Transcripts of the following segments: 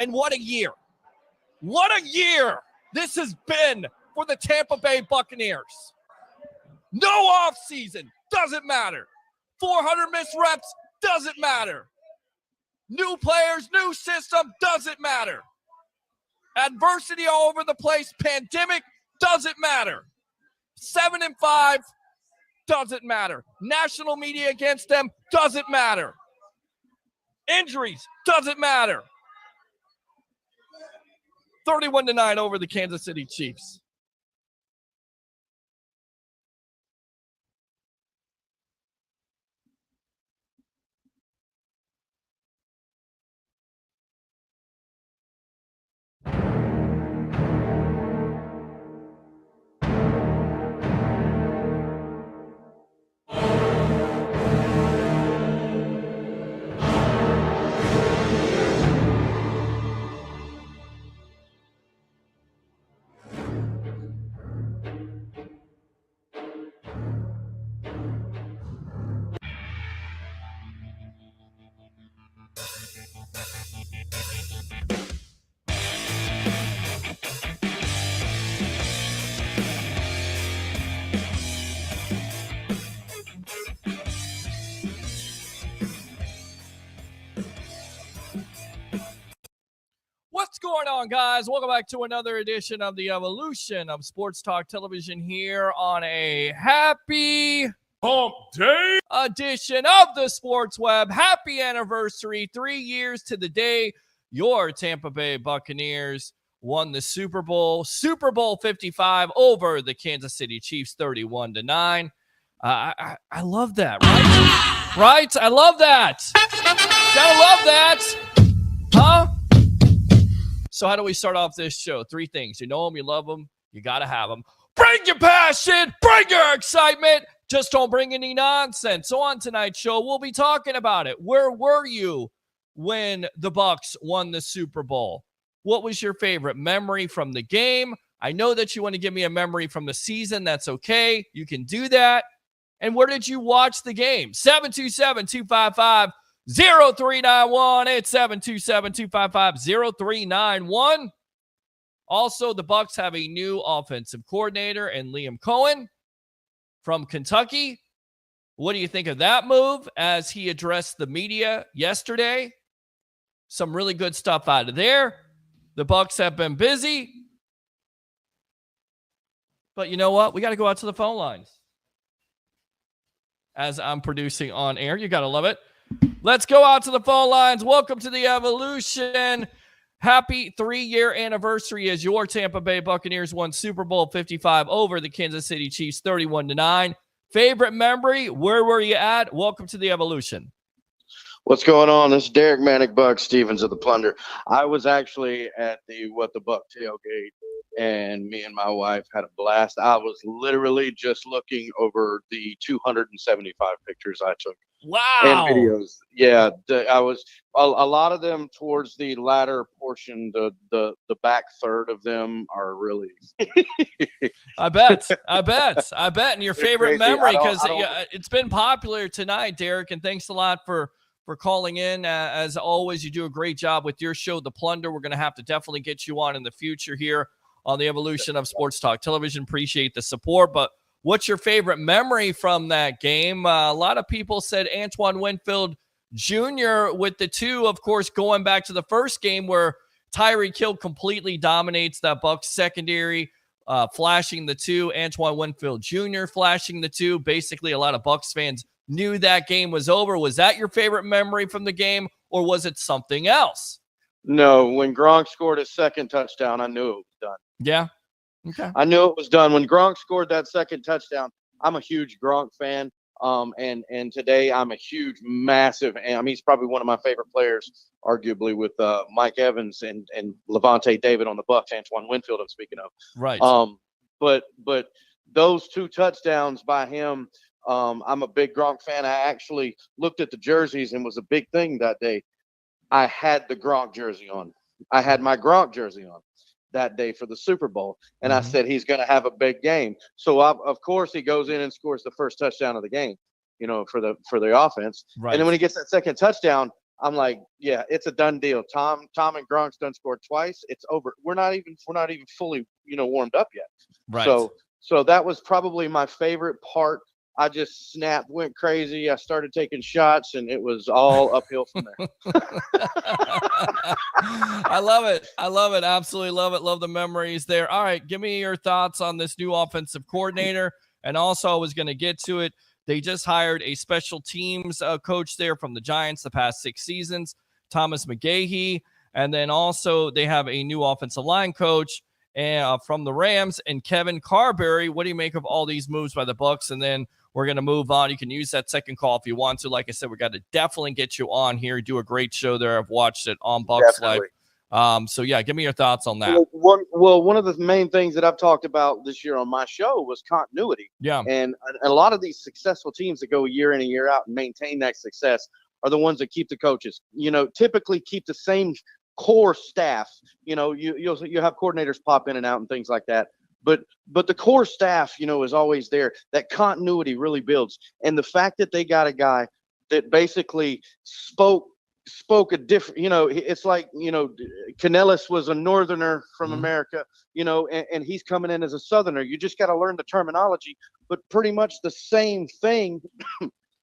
And what a year. What a year this has been for the Tampa Bay Buccaneers. No off season, doesn't matter. 400 missed reps, doesn't matter. New players, new system, doesn't matter. Adversity all over the place, pandemic, doesn't matter. 7-5, doesn't matter. National media against them, doesn't matter. Injuries, doesn't matter. 31-9 over the Kansas City Chiefs. What's going on, guys? Welcome back to another edition of the Evolution of Sports Talk Television here on a happy hump day edition of the Sports Web. Happy anniversary, 3 years to the day your Tampa Bay Buccaneers won the Super Bowl 55 over the Kansas City Chiefs 31-9. I love that, right? Right? I love that. Gotta love that. Huh? So how do we start off this show? 3 things. You know them, you love them, you got to have them. Bring your passion, bring your excitement. Just don't bring any nonsense. So on tonight's show, we'll be talking about it. Where were you when the Bucs won the Super Bowl? What was your favorite memory from the game? I know that you want to give me a memory from the season. That's okay. You can do that. And where did you watch the game? 727-255-0391. It's 727-255-0391. Also, the Bucs have a new offensive coordinator and Liam Coen from Kentucky. What do you think of that move as he addressed the media yesterday? Some really good stuff out of there. The Bucs have been busy. But you know what? We got to go out to the phone lines. As I'm producing on air, you got to love it. Let's go out to the phone lines. Welcome to the Evolution. Happy 3-year anniversary as your Tampa Bay Buccaneers won Super Bowl 55 over the Kansas City Chiefs 31-9. Favorite memory? Where were you at? Welcome to the Evolution. What's going on? This is Derek Manic Buck Stevens of the Plunder. I was actually at the What the Buck tailgate, and me and my wife had a blast. I was literally just looking over the 275 pictures I took. Wow. And videos. Yeah, I was a lot of them towards the latter portion. The back third of them are really. I bet. And your favorite memory, because it's been popular tonight, Derek. And thanks a lot for calling in. As always, you do a great job with your show, The Plunder. We're going to have to definitely get you on in the future here on the Evolution of Sports Talk Television. Appreciate the support. But what's your favorite memory from that game? A lot of people said Antoine Winfield Jr. with the 2, of course, going back to the first game where Tyreek Hill completely dominates that Bucs secondary, flashing the 2. Antoine Winfield Jr. flashing the 2. Basically, a lot of Bucs fans knew that game was over. Was that your favorite memory from the game, or was it something else? No, when Gronk scored his second touchdown, I knew it was done. Yeah. Okay. I knew it was done. When Gronk scored that second touchdown, I'm a huge Gronk fan. And today I'm a huge, massive, he's probably one of my favorite players, arguably with Mike Evans and Levante David on the Bucs, Antoine Winfield I'm speaking of. Right. But those 2 touchdowns by him, I'm a big Gronk fan. I actually looked at the jerseys and was a big thing that day. I had the Gronk jersey on. I had my Gronk jersey on that day for the Super Bowl. And I said, he's going to have a big game. So of course he goes in and scores the first touchdown of the game, for the offense. Right. And then when he gets that second touchdown, I'm like, yeah, it's a done deal. Tom and Gronk's done scored twice. It's over. We're not even fully, warmed up yet. Right. So So that was probably my favorite part. I just snapped, went crazy. I started taking shots, and it was all uphill from there. I love it. I love it. Absolutely love it. Love the memories there. All right, give me your thoughts on this new offensive coordinator. And also, I was going to get to it. They just hired a special teams coach there from the Giants the past 6 seasons, Thomas McGahee. And then also they have a new offensive line coach from the Rams and Kevin Carberry. What do you make of all these moves by the Bucs? And then we're going to move on. You can use that second call if you want to. Like I said, we got to definitely get you on here. You do a great show there. I've watched it on Bucs Live. So, yeah, give me your thoughts on that. One of the main things that I've talked about this year on my show was continuity. Yeah. And a lot of these successful teams that go year in and year out and maintain that success are the ones that keep the coaches. Typically keep the same core staff. You'll have coordinators pop in and out and things like that. But the core staff, is always there. That continuity really builds. And the fact that they got a guy that basically spoke a different, it's like, Canellis was a northerner from America, and he's coming in as a southerner. You just got to learn the terminology, but pretty much the same thing,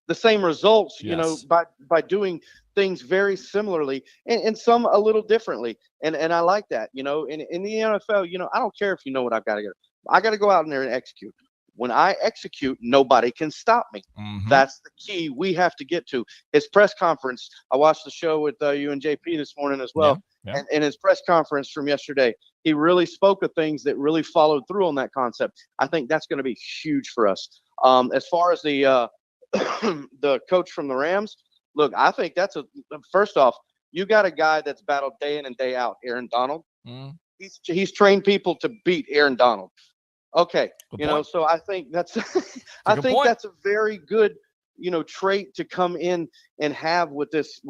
the same results, yes. by doing things very similarly and some a little differently. And I like that, in the NFL, I don't care if you know what I've got to do. I got to go out in there and execute. When I execute, nobody can stop me. Mm-hmm. That's the key we have to get to. His press conference, I watched the show with you and JP this morning as well. Yeah. And in his press conference from yesterday, he really spoke of things that really followed through on that concept. I think that's going to be huge for us. As far as the the coach from the Rams, look, I think first off, you got a guy that's battled day in and day out, Aaron Donald. Mm. He's trained people to beat Aaron Donald. Okay, so I think that's that's a very good, trait to come in and have with this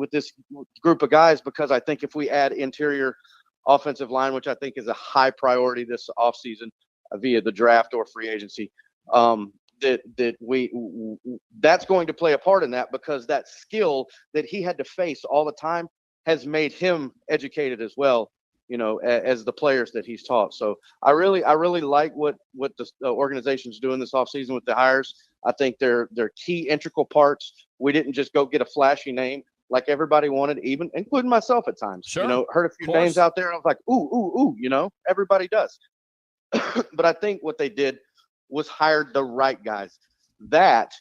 group of guys, because I think if we add interior offensive line, which I think is a high priority this offseason via the draft or free agency, that's going to play a part in that, because that skill that he had to face all the time has made him educated as well, as the players that he's taught. So I really like what the organization's doing this offseason with the hires. I think they're key integral parts. We didn't just go get a flashy name like everybody wanted, even including myself at times. Sure. Heard a few names out there. I was like, ooh, everybody does. But I think what they did was hired the right guys. That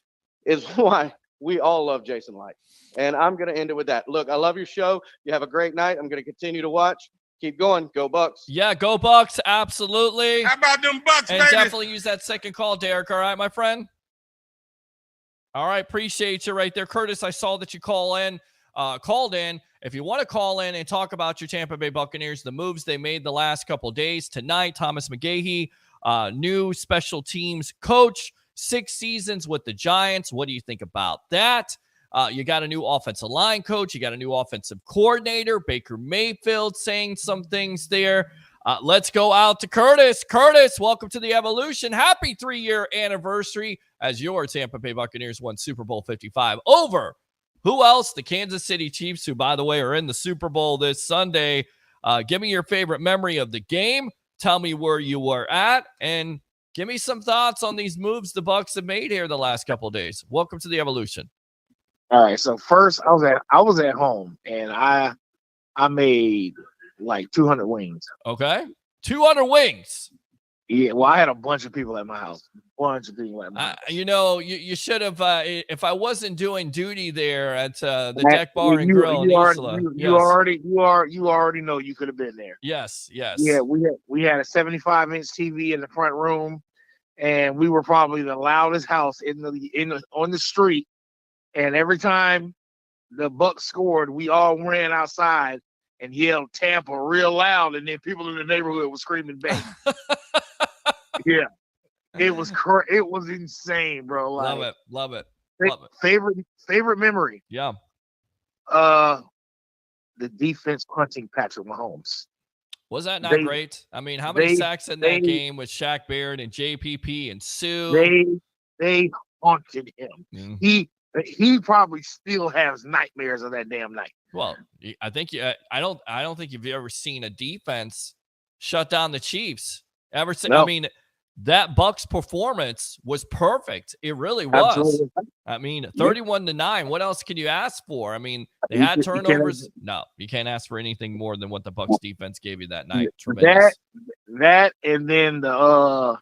is why we all love Jason Light. And I'm going to end it with that. Look, I love your show. You have a great night. I'm going to continue to watch. Keep going. Go Bucs. Yeah, go Bucs. Absolutely. How about them Bucs, and baby? Definitely use that second call, Derek. All right, my friend? All right, appreciate you right there. Curtis, I saw that you called in. If you want to call in and talk about your Tampa Bay Buccaneers, the moves they made the last couple days, tonight, Thomas McGahee, new special teams coach, 6 seasons with the Giants. What do you think about that? You got a new offensive line coach. You got a new offensive coordinator, Baker Mayfield, saying some things there. Let's go out to Curtis. Curtis, welcome to the Evolution. Happy 3-year anniversary as your Tampa Bay Buccaneers won Super Bowl 55 over who else? The Kansas City Chiefs, who, by the way, are in the Super Bowl this Sunday. Give me your favorite memory of the game. Tell me where you were at, and give me some thoughts on these moves the Bucs have made here the last couple of days. Welcome to the Evolution. All right. So first, I was at home, and I made like 200 wings. Okay, 200 wings. Yeah. Well, I had a bunch of people at my house. You should have. If I wasn't doing duty there at the Deck Bar and Grill in Isla, you already know you could have been there. Yes. Yeah, we had a 75-inch TV in the front room, and we were probably the loudest house on the street. And every time the Bucs scored, we all ran outside and yelled Tampa real loud, and then people in the neighborhood were screaming back. Yeah. It was insane, bro. Like, Love it. Favorite memory. Yeah. The defense punching Patrick Mahomes. Was that not great? I mean, how many sacks in that game with Shaq Barrett and JPP and Sue? They haunted him. Mm-hmm. He probably still has nightmares of that damn night. Well, I think I don't think you've ever seen a defense shut down the Chiefs. No. I mean, that Bucs performance was perfect. It really was. Absolutely. I mean, 31-9. What else can you ask for? I mean, they had turnovers. No, you can't ask for anything more than what the Bucs defense gave you that night. Tremendous. That, and then the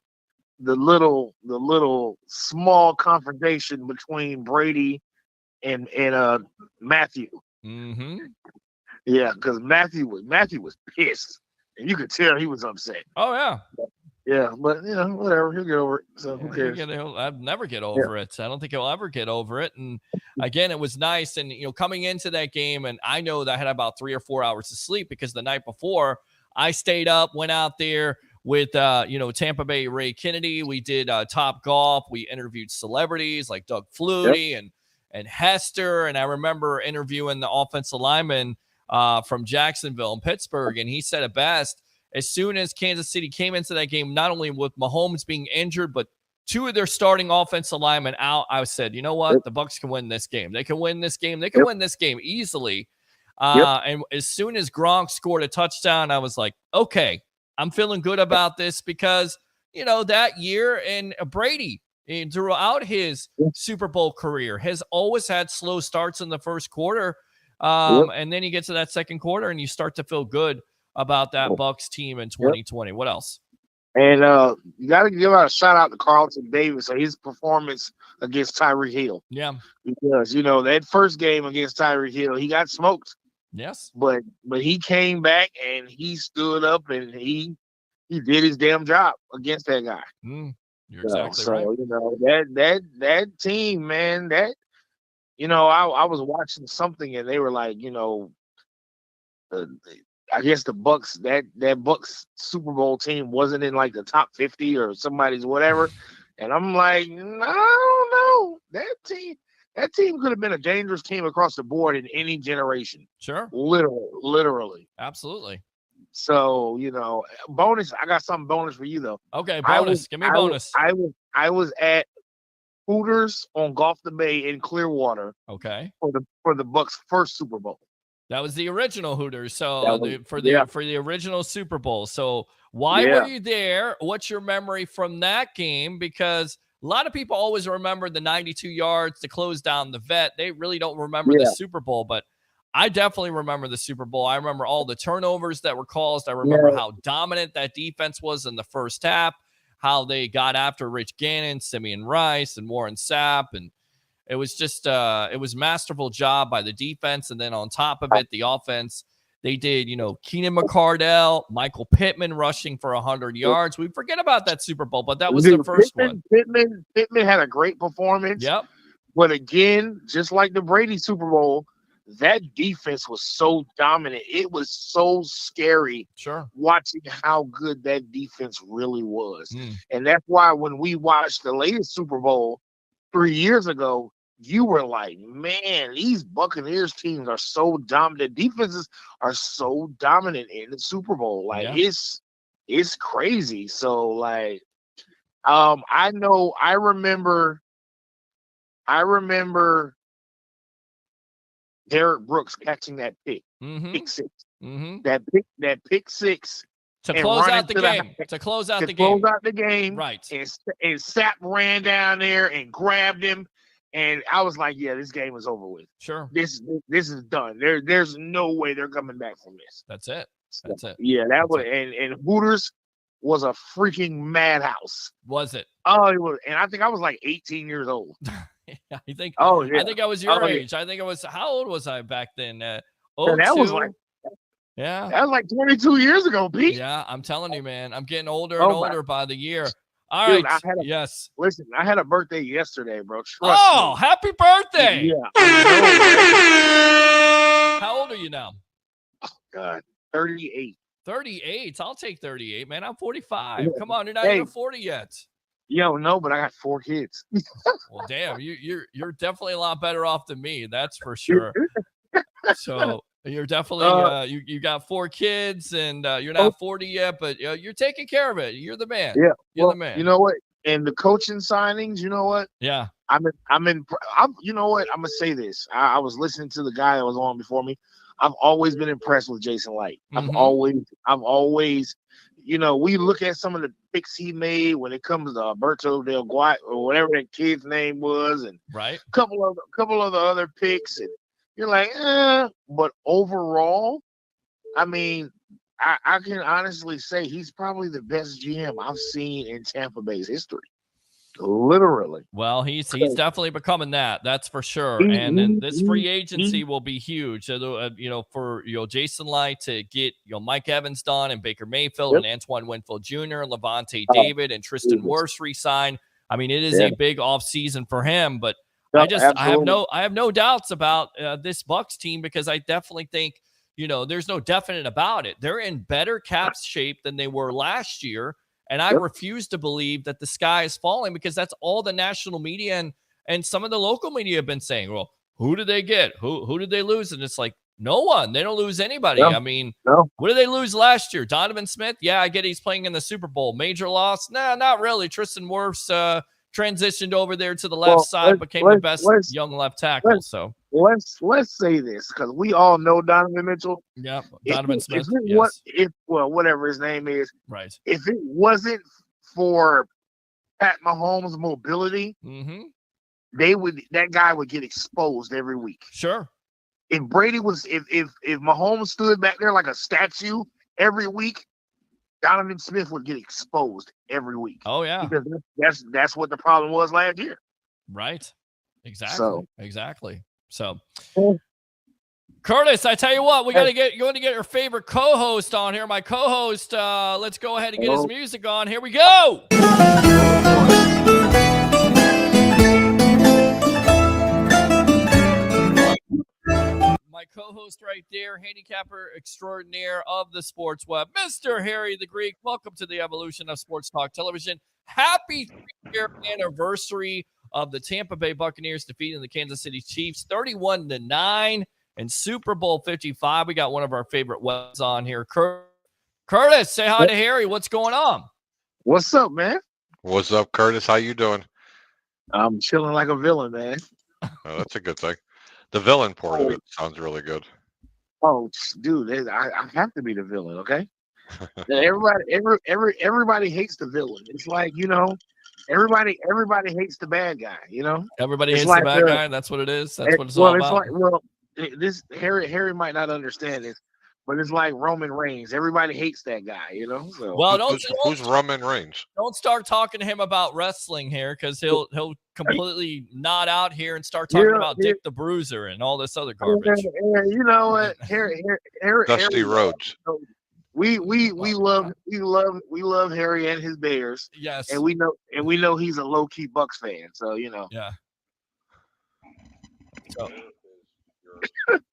little small confrontation between Brady and Matthew. Mm-hmm. Yeah, because Matthew was pissed, and you could tell he was upset. Oh yeah. Yeah, but whatever, he'll get over it. So who cares? I'll never get over it. I don't think he'll ever get over it. And again, it was nice. And coming into that game, and I know that I had about 3 or 4 hours of sleep because the night before I stayed up, went out there with Tampa Bay Ray Kennedy. We did Top Golf. We interviewed celebrities like Doug Flutie and Hester. And I remember interviewing the offensive lineman from Jacksonville and Pittsburgh, and he said it best. As soon as Kansas City came into that game, not only with Mahomes being injured, but 2 of their starting offensive linemen out, I said, you know what? The Bucs can win this game. They can win this game. They can win this game easily. And as soon as Gronk scored a touchdown, I was like, okay, I'm feeling good about this because, that year, and Brady, throughout his Super Bowl career, has always had slow starts in the first quarter. And then you get to that second quarter and you start to feel good about that Bucs team in 2020. What else? And you got to give out a shout out to Carlton Davis on his performance against Tyreek Hill. Yeah, because that first game against Tyreek Hill, he got smoked. Yes, but he came back and he stood up and he did his damn job against that guy. You're exactly right. That team, man. That I was watching something and they were like, I guess the Bucs, that Bucs Super Bowl team wasn't in like the top 50 or somebody's whatever. And I'm like, no, I don't know. That team could have been a dangerous team across the board in any generation. Sure. Literally. Absolutely. So, bonus. I got something bonus for you though. Okay, bonus. Give me a bonus. I was at Hooters on Gulf the Bay in Clearwater. Okay. For the Bucs' first Super Bowl. That was the original Hooters. So for the original Super Bowl. So why were you there? What's your memory from that game? Because a lot of people always remember the 92 yards to close down the vet. They really don't remember the Super Bowl, but I definitely remember the Super Bowl. I remember all the turnovers that were caused. I remember how dominant that defense was in the first half, how they got after Rich Gannon, Simeon Rice, and Warren Sapp, and it was just it was masterful job by the defense. And then on top of it, the offense, they did, Keenan McCardell, Michael Pittman rushing for 100 yards. We forget about that Super Bowl, but that was the first one. Pittman had a great performance. Yep. But again, just like the Brady Super Bowl, that defense was so dominant. It was so scary watching how good that defense really was. And that's why when we watched the latest Super Bowl 3 years ago, you were like, man, these Buccaneers teams are so dominant. Defenses are so dominant in the Super Bowl. Like it's crazy. So like, I remember Derek Brooks catching that pick six. That pick six to close out the game. To close out the game. Right. And Sapp ran down there and grabbed him. And I was like, yeah, this game is over with. Sure. This is done. There's no way they're coming back from this. That's it. Yeah, and Hooters was a freaking madhouse. Was it? Oh, it was. And I think I was like 18 years old. I think I was your age. I think I was, how old was I back then? That was like 22 years ago, Pete. Yeah, I'm telling you, man. I'm getting older and older by the year. All right. Listen, I had a birthday yesterday, bro. Happy birthday. Yeah. How old are you now? Oh, God. 38. 38? I'll take 38, man. I'm 45. Come on, you're not even 40 yet. Yo, no, but I got 4 kids. Well, damn, you're definitely a lot better off than me. That's for sure. So you're definitely you got 4 kids and you're not 40 yet, but you're taking care of it. You're the man. Yeah, you're the man. You know what? And the coaching signings, you know what? Yeah, you know what? I'm gonna say this. I was listening to the guy that was on before me. I've always been impressed with Jason Light. I've always, we look at some of the picks he made when it comes to Alberto Del Guay or whatever that kid's name was, and right, a couple of the other picks, and you're like, but overall, I mean, I can honestly say he's probably the best GM I've seen in Tampa Bay's history. Literally. Well, he's definitely becoming that. That's for sure. And then this free agency will be huge. For Jason Light to get Mike Evans done and Baker Mayfield and Antoine Winfield Jr. and Levante David and Tristan Wirfs re-sign. I mean, it is a big offseason for him. But I have no doubts about this Bucs team, because I definitely think there's no definite about it. They're in better cap shape than they were last year. And I refuse to believe that the sky is falling, because that's all the national media and some of the local media have been saying. Well, who did they get? Who did they lose? And it's like, no one. They don't lose anybody. I mean, what did they lose last year? Donovan Smith? Yeah, I get he's playing in the Super Bowl. Major loss? Nah, not really. Tristan Wirfs transitioned over there to the left side, became the best young left tackle. So let's say this, because we all know Donovan Mitchell. Yeah, Donovan Smith. Whatever his name is, right? If it wasn't for Pat Mahomes' mobility, that guy would get exposed every week. Sure. If Mahomes stood back there like a statue every week, Donovan Smith would get exposed every week. Oh yeah, because that's what the problem was last year. Right. Exactly. So, Curtis, I tell you what, you want to get your favorite co-host on here. My co-host, let's go ahead and get his music on. Here we go. My co-host right there, handicapper extraordinaire of the sports web, Mr. Harry the Greek. Welcome to the evolution of Sports Talk Television. Happy 3-year anniversary of the Tampa Bay Buccaneers defeating the Kansas City Chiefs 31-9 in Super Bowl 55. We got one of our favorite webs on here. Curtis, say hi to Harry. What's going on? What's up, man? What's up, Curtis? How you doing? I'm chilling like a villain, man. Oh, that's a good thing. The villain part of it sounds really good. Oh, dude, I have to be the villain, okay? Everybody hates the villain. It's like, everybody hates the bad guy, Everybody hates the bad guy. That's what it is. That's what it's all about. This Harry might not understand this, but it's like Roman Reigns. Everybody hates that guy, So. Well, who's Roman Reigns? Don't start talking to him about wrestling here, because he'll completely nod out here and start talking about Dick the Bruiser and all this other garbage. You know what, Harry, Dusty Rhodes. We love Harry and his Bears. Yes, and we know he's a low key Bucs fan. So Yeah. So.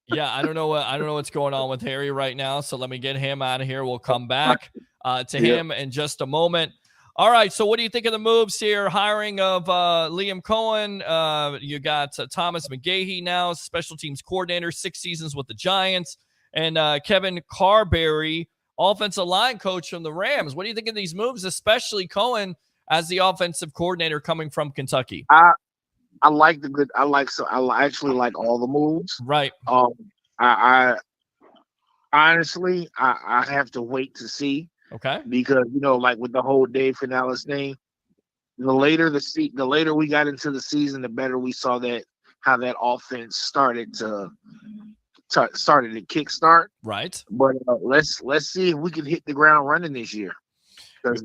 Yeah, I don't know what's going on with Harry right now. So let me get him out of here. We'll come back to him in just a moment. All right. So what do you think of the moves here? Hiring of Liam Coen. You got Thomas McGahee now, special teams coordinator, 6 seasons with the Giants, and Kevin Carberry, offensive line coach from the Rams. What do you think of these moves, especially Coen as the offensive coordinator coming from Kentucky? I actually like all the moves. Right. I honestly have to wait to see. Okay. Because like with the whole Dave Canales thing, the later we got into the season, the better we saw how that offense started to kickstart. Right. But let's see if we can hit the ground running this year, because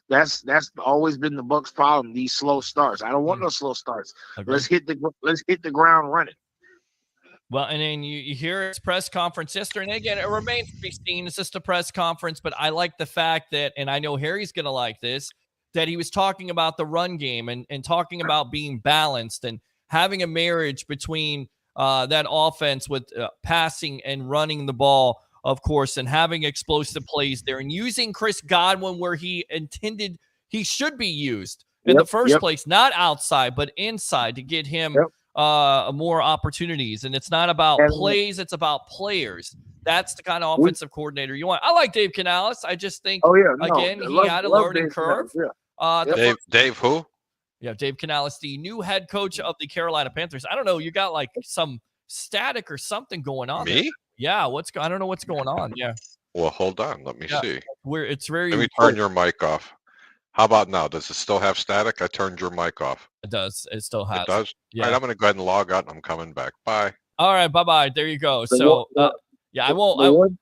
that's always been the Bucs' problem. These slow starts. I don't want no slow starts. Agreed. Let's hit the ground running. Well, and then you hear his press conference yesterday. And again, it remains to be seen. It's just a press conference, but I like the fact that, and I know Harry's going to like this, that he was talking about the run game and talking about being balanced and having a marriage between that offense with passing and running the ball, of course, and having explosive plays there and using Chris Godwin where he intended he should be used in the first place, not outside, but inside to get him more opportunities. And it's not about plays, it's about players. That's the kind of offensive coordinator you want. I like Dave Canales. I just think, he had a learning curve. Dave who? Yeah, Dave Canales, the new head coach of the Carolina Panthers. I don't know. You got like some static or something going on. Me? There. Yeah. I don't know what's going on. Yeah. Well, hold on. Let me see. It's very. Let me turn your mic off. How about now? Does it still have static? I turned your mic off. It does. It still has. It does? Yeah. All right, I'm going to go ahead and log out, and I'm coming back. Bye. All right, bye-bye. There you go. So, I won't.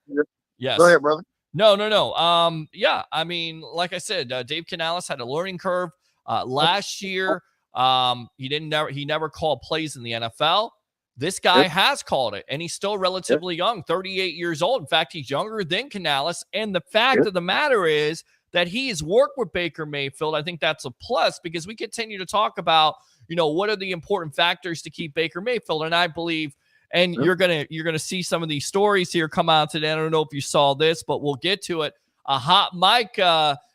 Yes. Go ahead, brother. No. Yeah, I mean, like I said, Dave Canales had a learning curve last year. He never called plays in the NFL. This guy has called it, and he's still relatively young, 38 years old. In fact, he's younger than Canales. And the fact of the matter is that he has worked with Baker Mayfield. I think that's a plus because we continue to talk about, what are the important factors to keep Baker Mayfield. And I believe, and you're gonna see some of these stories here come out today. I don't know if you saw this, but we'll get to it. A hot mic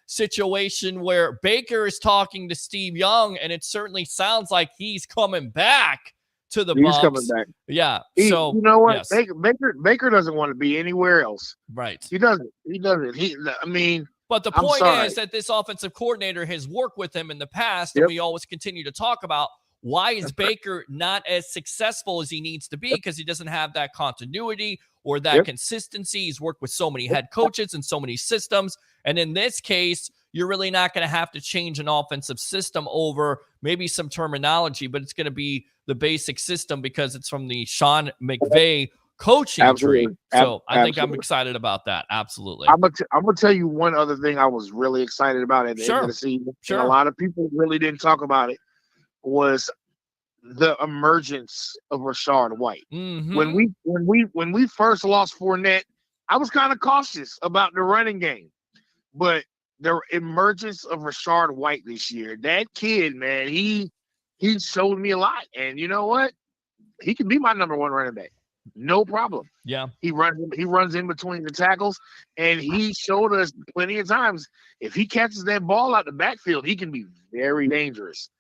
situation where Baker is talking to Steve Young, and it certainly sounds like he's coming back to the Bucs. He's coming back. Yeah. So you know what? Yes. Baker doesn't want to be anywhere else. Right. He doesn't. But the point is that this offensive coordinator has worked with him in the past, and we always continue to talk about why is Baker not as successful as he needs to be, because he doesn't have that continuity or that consistency. He's worked with so many head coaches and so many systems. And in this case, you're really not going to have to change an offensive system over maybe some terminology, but it's going to be the basic system because it's from the Sean McVay coaching tree. So I think I'm excited about that. Absolutely. I'm gonna tell you one other thing I was really excited about at the end of the season. And a lot of people really didn't talk about it, was the emergence of Rashard White. Mm-hmm. When we first lost Fournette, I was kind of cautious about the running game. But the emergence of Rashard White this year, that kid, man, he showed me a lot. And you know what? He can be my number one running back. No problem. Yeah. He runs in between the tackles, and he showed us plenty of times if he catches that ball out the backfield, he can be very dangerous.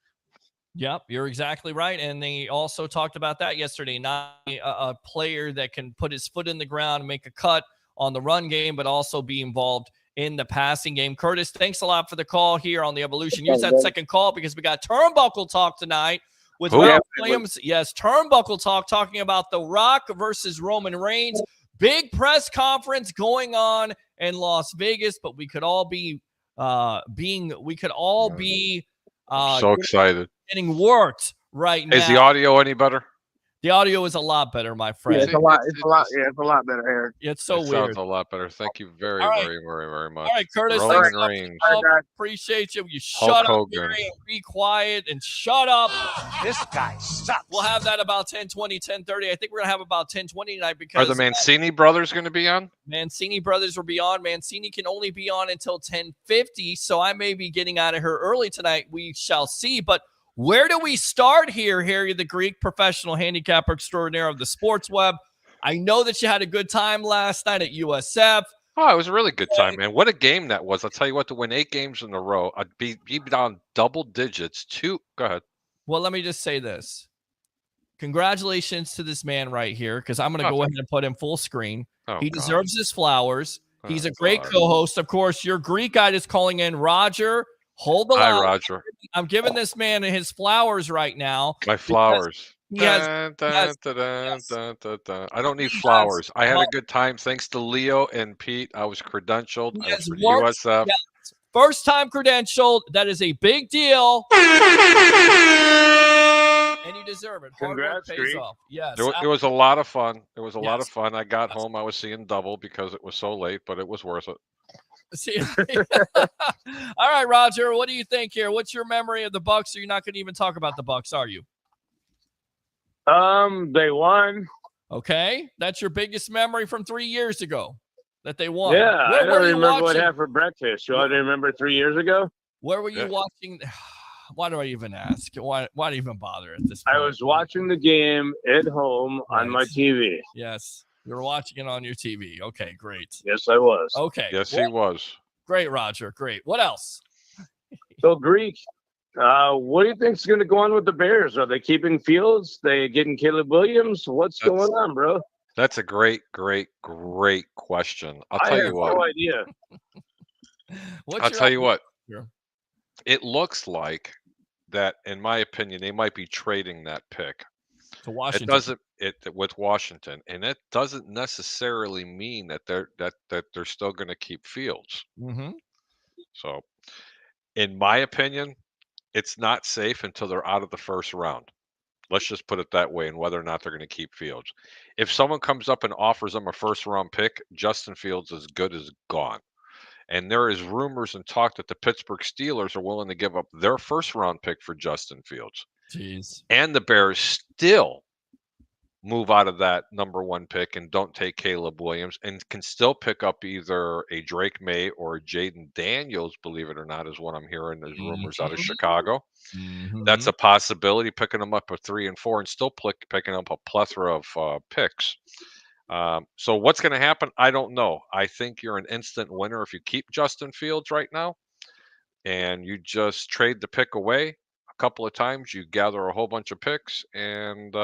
Yep, you're exactly right. And they also talked about that yesterday. Not a player that can put his foot in the ground and make a cut on the run game, but also be involved in the passing game. Curtis, thanks a lot for the call here on the Evolution. Use that second call because we got turnbuckle talk tonight with Ralph Williams. Yes, turnbuckle talk, talking about The Rock versus Roman Reigns. Big press conference going on in Las Vegas, but we could all be so excited. Getting worked right now. Is the audio any better? The audio is a lot better, my friend. Yeah, it's a lot better, Eric. It's so weird. Sounds a lot better. Thank you very much. All right, Curtis. Roman Reigns. Appreciate you. You shut up, Gary, and be quiet and shut up. This guy sucks. We'll have that about 10:20, 10:30. I think we're going to have about 10:20 tonight because... Are the Mancini brothers going to be on? Mancini brothers will be on. Mancini can only be on until 10:50, so I may be getting out of here early tonight. We shall see, but where do we start here, Harry the Greek, professional handicapper extraordinaire of the sports web? I know that you had a good time last night at USF. Oh, it was a really good time, man. What a game that was. I'll tell you what, to win 8 games in a row, I'd be down double digits. Go ahead. Well, let me just say this. Congratulations to this man right here, because I'm going to go ahead and put him full screen. He deserves his flowers. He's a great co-host. Of course, your Greek guy is calling in. Roger, hold the line. Hi, Roger. I'm giving this man his flowers right now. My flowers. I don't need flowers. I had a good time. Thanks to Leo and Pete. I was credentialed. I was for USF. Yes. First time credentialed. That is a big deal. And you deserve it. Hard work pays off. Yes. It was a lot of fun. It was a lot of fun. I got home. I was seeing double because it was so late, but it was worth it. See, all right, Roger. What do you think here? What's your memory of the Bucs? Or you're not going to even talk about the Bucs, are you? They won. Okay, that's your biggest memory from 3 years ago that they won. Yeah, I don't remember what I had for breakfast. You all remember 3 years ago? Where were you watching? Why do I even ask? Why even bother at this point? I was watching the game at home on my TV. Yes. You were watching it on your TV. Okay, great. Yes, I was. Okay. Yes, he was. Great, Roger. Great. What else? So, Greek, what do you think is going to go on with the Bears? Are they keeping Fields? They getting Caleb Williams? What's going on, bro? That's a great question. I'll tell you what. I have no idea. I'll tell you what. Sure. It looks like that, in my opinion, they might be trading that pick. To Washington. It doesn't with Washington, and it doesn't necessarily mean that they're still going to keep Fields. Mm-hmm. So, in my opinion, it's not safe until they're out of the first round. Let's just put it that way, and whether or not they're going to keep Fields. If someone comes up and offers them a first-round pick, Justin Fields is good as gone. And there is rumors and talk that the Pittsburgh Steelers are willing to give up their first-round pick for Justin Fields. Jeez. And the Bears still move out of that number 1 pick and don't take Caleb Williams and can still pick up either a Drake May or a Jaden Daniels, believe it or not, is what I'm hearing. There's rumors out of Chicago. Mm-hmm. That's a possibility, picking them up at 3 and 4 and still picking up a plethora of picks. So what's going to happen? I don't know. I think you're an instant winner if you keep Justin Fields right now and you just trade the pick away. Couple of times, you gather a whole bunch of picks, and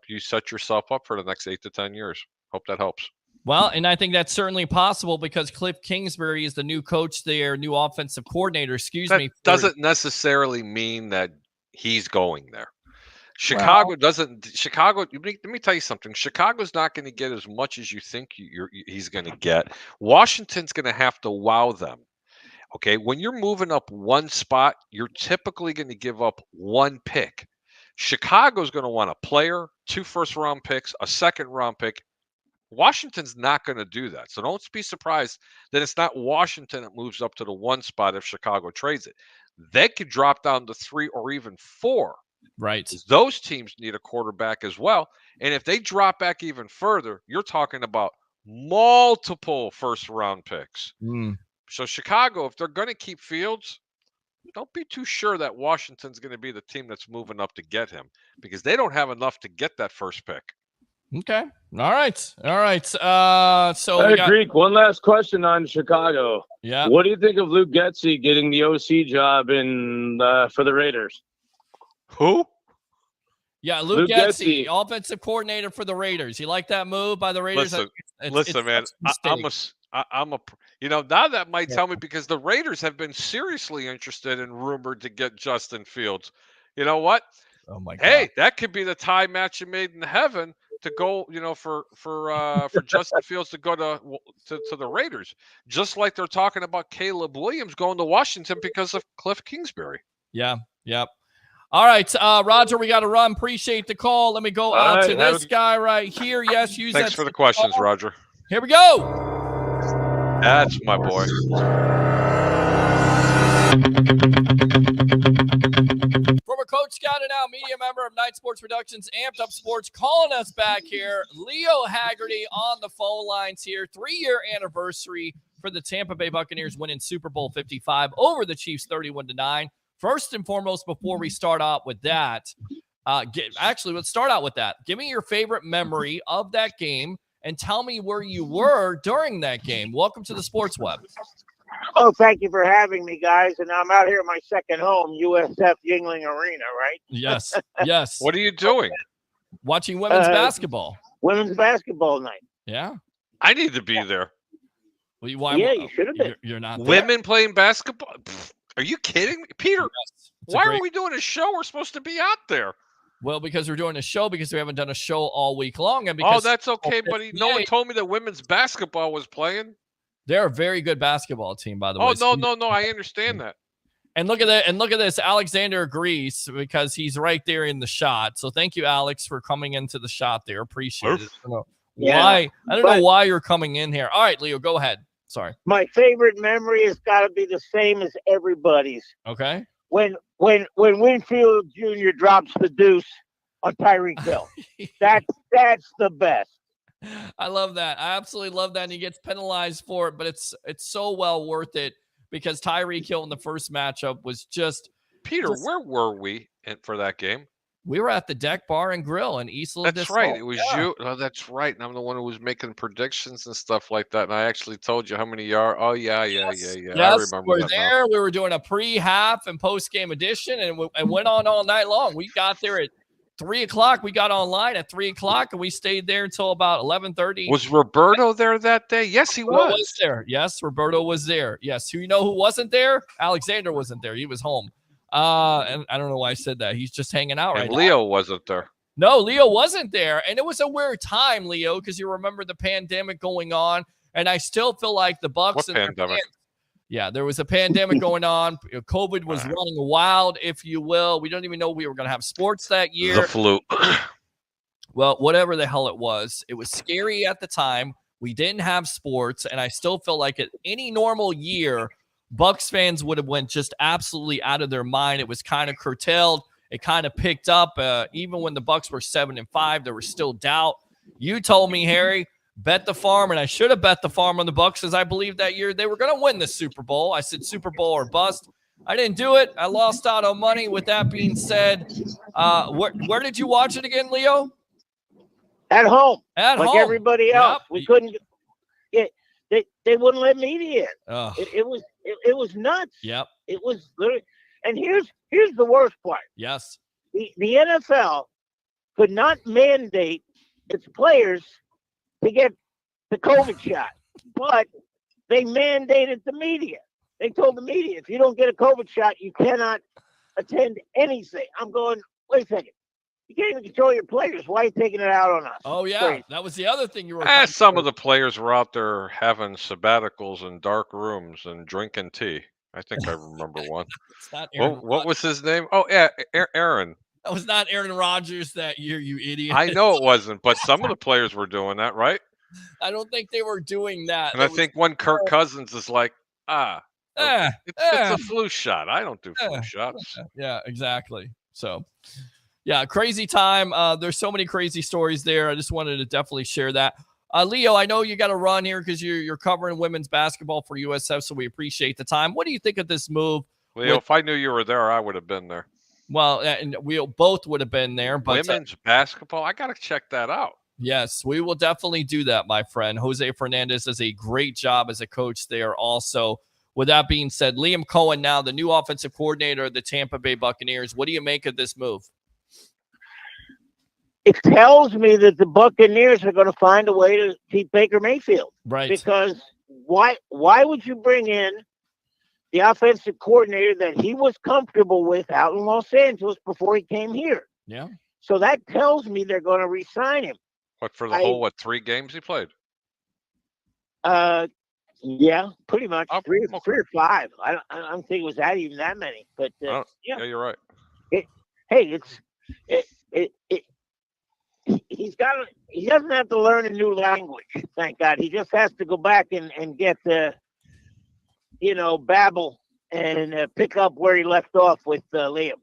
you set yourself up for the next 8 to 10 years. Hope that helps. Well, and I think that's certainly possible because Cliff Kingsbury is the new coach there, new offensive coordinator. That doesn't necessarily mean that he's going there. Chicago doesn't. Chicago. Let me tell you something. Chicago's not going to get as much as you think he's going to get. Washington's going to have to wow them. Okay, when you're moving up 1 spot, you're typically going to give up 1 pick. Chicago's going to want a player, 2 first-round picks, a second-round pick. Washington's not going to do that. So don't be surprised that it's not Washington that moves up to the 1 spot if Chicago trades it. They could drop down to 3 or even 4. Right. Those teams need a quarterback as well. And if they drop back even further, you're talking about multiple first-round picks. So Chicago, if they're going to keep Fields, don't be too sure that Washington's going to be the team that's moving up to get him because they don't have enough to get that first pick. Okay. All right. So Greek, one last question on Chicago. Yeah. What do you think of Luke Getsy getting the OC job for the Raiders? Who? Yeah, Luke Getsy, offensive coordinator for the Raiders. You like that move by the Raiders? Listen, man. Now that might tell me because the Raiders have been seriously interested and rumored to get Justin Fields. You know what? Oh my God. Hey, that could be the tie match you made in heaven to go. For Justin Fields to go to the Raiders, just like they're talking about Caleb Williams going to Washington because of Cliff Kingsbury. Yeah. Yep. All right, Roger, we got to run. Appreciate the call. Let me go out to this guy right here. Yes, thanks for the questions, Roger. Here we go. That's my boy. Former Coach Scout and now media member of Night Sports Productions, Amped Up Sports, calling us back here. Leo Haggerty on the phone lines here. 3-year anniversary for the Tampa Bay Buccaneers winning Super Bowl 55 over the Chiefs 31-9. First and foremost, before we start out with that, let's start out with that. Give me your favorite memory of that game and tell me where you were during that game. Welcome to the Sports Web. Oh, thank you for having me, guys. And I'm out here at my second home, USF Yingling Arena, right? Yes, yes. What are you doing? Watching women's basketball. Women's basketball night. Yeah. I need to be there. Well, you should have been. You're not there. Women playing basketball? Are you kidding me? Peter, yes, why are we doing a show? We're supposed to be out there. Well, because we're doing a show because we haven't done a show all week long. And because that's okay, buddy. No one told me that women's basketball was playing. They're a very good basketball team, by the way. Oh, no. I understand that. And look at that. And look at this. Alexander agrees because he's right there in the shot. So thank you, Alex, for coming into the shot there. Appreciate it. I don't know why you're coming in here. All right, Leo, go ahead. Sorry. My favorite memory has got to be the same as everybody's. Okay. When Winfield Jr. drops the deuce on Tyreek Hill. That's the best. I love that. I absolutely love that. And he gets penalized for it, but it's so well worth it because Tyreek Hill in the first matchup was just Peter, where were we for that game? We were at the Deck Bar and Grill in East Little. That's right. It was you. Oh, that's right. And I'm the one who was making predictions and stuff like that. And I actually told you how many yards. Oh, yeah. Yes, I remember we're that there. now. We were doing a pre-half and post-game edition and went on all night long. We got there at 3 o'clock. We got online at 3 o'clock and we stayed there until about 11:30. Was Roberto there that day? Yes, he was. There. Yes, Roberto was there. Yes. Who wasn't there? Alexander wasn't there. He was home. And I don't know why I said that. He's just hanging out right now. Leo wasn't there. No, Leo wasn't there. And it was a weird time, Leo, because you remember the pandemic going on. And I still feel like the Bucs What and pandemic? Yeah, there was a pandemic going on. COVID was running wild, if you will. We don't even know we were going to have sports that year. The flu. Well, whatever the hell it was scary at the time. We didn't have sports, and I still feel like at any normal year, Bucs fans would have went just absolutely out of their mind. It was kind of curtailed. It kind of picked up. Even when the Bucs were 7-5, there was still doubt. You told me, Harry, bet the farm, and I should have bet the farm on the Bucs, as I believe that year they were going to win the Super Bowl. I said Super Bowl or bust. I didn't do it. I lost out on money. With that being said, where did you watch it again, Leo? At home. At like home. Everybody else. Yep. We couldn't get they wouldn't let media in. Oh. It was nuts. Yep. It was literally, and here's the worst part. Yes. The NFL could not mandate its players to get the COVID shot, but they mandated the media. They told the media, if you don't get a COVID shot, you cannot attend anything. I'm going, wait a second. You can't even control your players. Why are you taking it out on us? Oh, yeah. Great. That was the other thing you were Some of the players were out there having sabbaticals in dark rooms and drinking tea. I think I remember one. It's not Aaron What was his name? Oh, yeah, Aaron. That was not Aaron Rodgers that year, you idiot. I know it wasn't, but some of the players were doing that, right? I don't think they were doing that. And I think one Kirk Cousins is like, it's a flu shot. I don't do flu shots. Yeah, exactly. So, yeah, crazy time. There's so many crazy stories there. I just wanted to definitely share that. Leo, I know you got to run here because you're covering women's basketball for USF, so we appreciate the time. What do you think of this move? Leo, if I knew you were there, I would have been there. Well, and we both would have been there. But women's basketball, I got to check that out. Yes, we will definitely do that, my friend. Jose Fernandez does a great job as a coach there also. With that being said, Liam Coen now the new offensive coordinator of the Tampa Bay Buccaneers. What do you make of this move? It tells me that the Buccaneers are going to find a way to keep Baker Mayfield. Right. Because why would you bring in the offensive coordinator that he was comfortable with out in Los Angeles before he came here? Yeah. So that tells me they're going to re-sign him. What, for the whole 3 games he played? Yeah, pretty much. Oh, 3 or 5. I don't think it was even that many. But yeah, you're right. He doesn't have to learn a new language. Thank God. He just has to go back and get babble and pick up where he left off with Liam.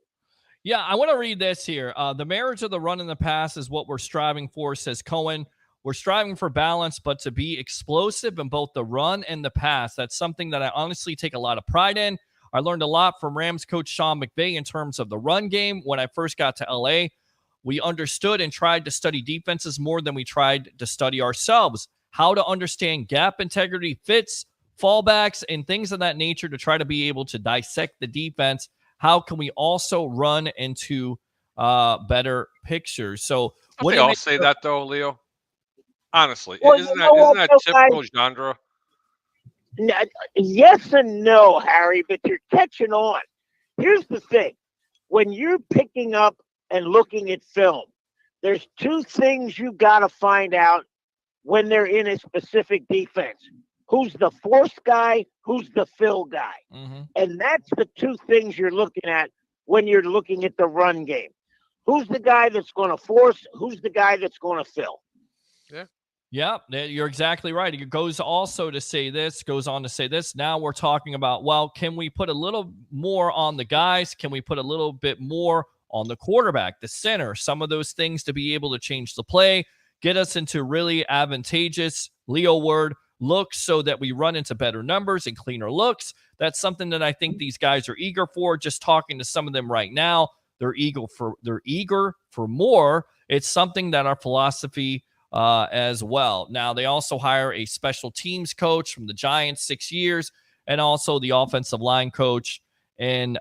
Yeah, I want to read this here. The marriage of the run and the pass is what we're striving for, says Coen. We're striving for balance, but to be explosive in both the run and the pass. That's something that I honestly take a lot of pride in. I learned a lot from Rams coach Sean McVay in terms of the run game. When I first got to LA, we understood and tried to study defenses more than we tried to study ourselves. How to understand gap integrity, fits, fallbacks, and things of that nature to try to be able to dissect the defense. How can we also run into better pictures? So, what do you all say that though, Leo? Honestly, well, isn't that typical genre? Yes and no, Harry, but you're catching on. Here's the thing. When you're picking up and looking at film, there's 2 things you got to find out when they're in a specific defense. Who's the force guy? Who's the fill guy? Mm-hmm. And that's the 2 things you're looking at when you're looking at the run game. Who's the guy that's going to force? Who's the guy that's going to fill? Yeah, you're exactly right. It goes on to say this. Now we're talking about, well, can we put a little more on the guys? Can we put a little bit more on the quarterback, the center, some of those things to be able to change the play, get us into really advantageous, Leo word, looks so that we run into better numbers and cleaner looks. That's something that I think these guys are eager for. Just talking to some of them right now, they're eager for more. It's something that our philosophy as well. Now, they also hire a special teams coach from the Giants, 6 years, and also the offensive line coach and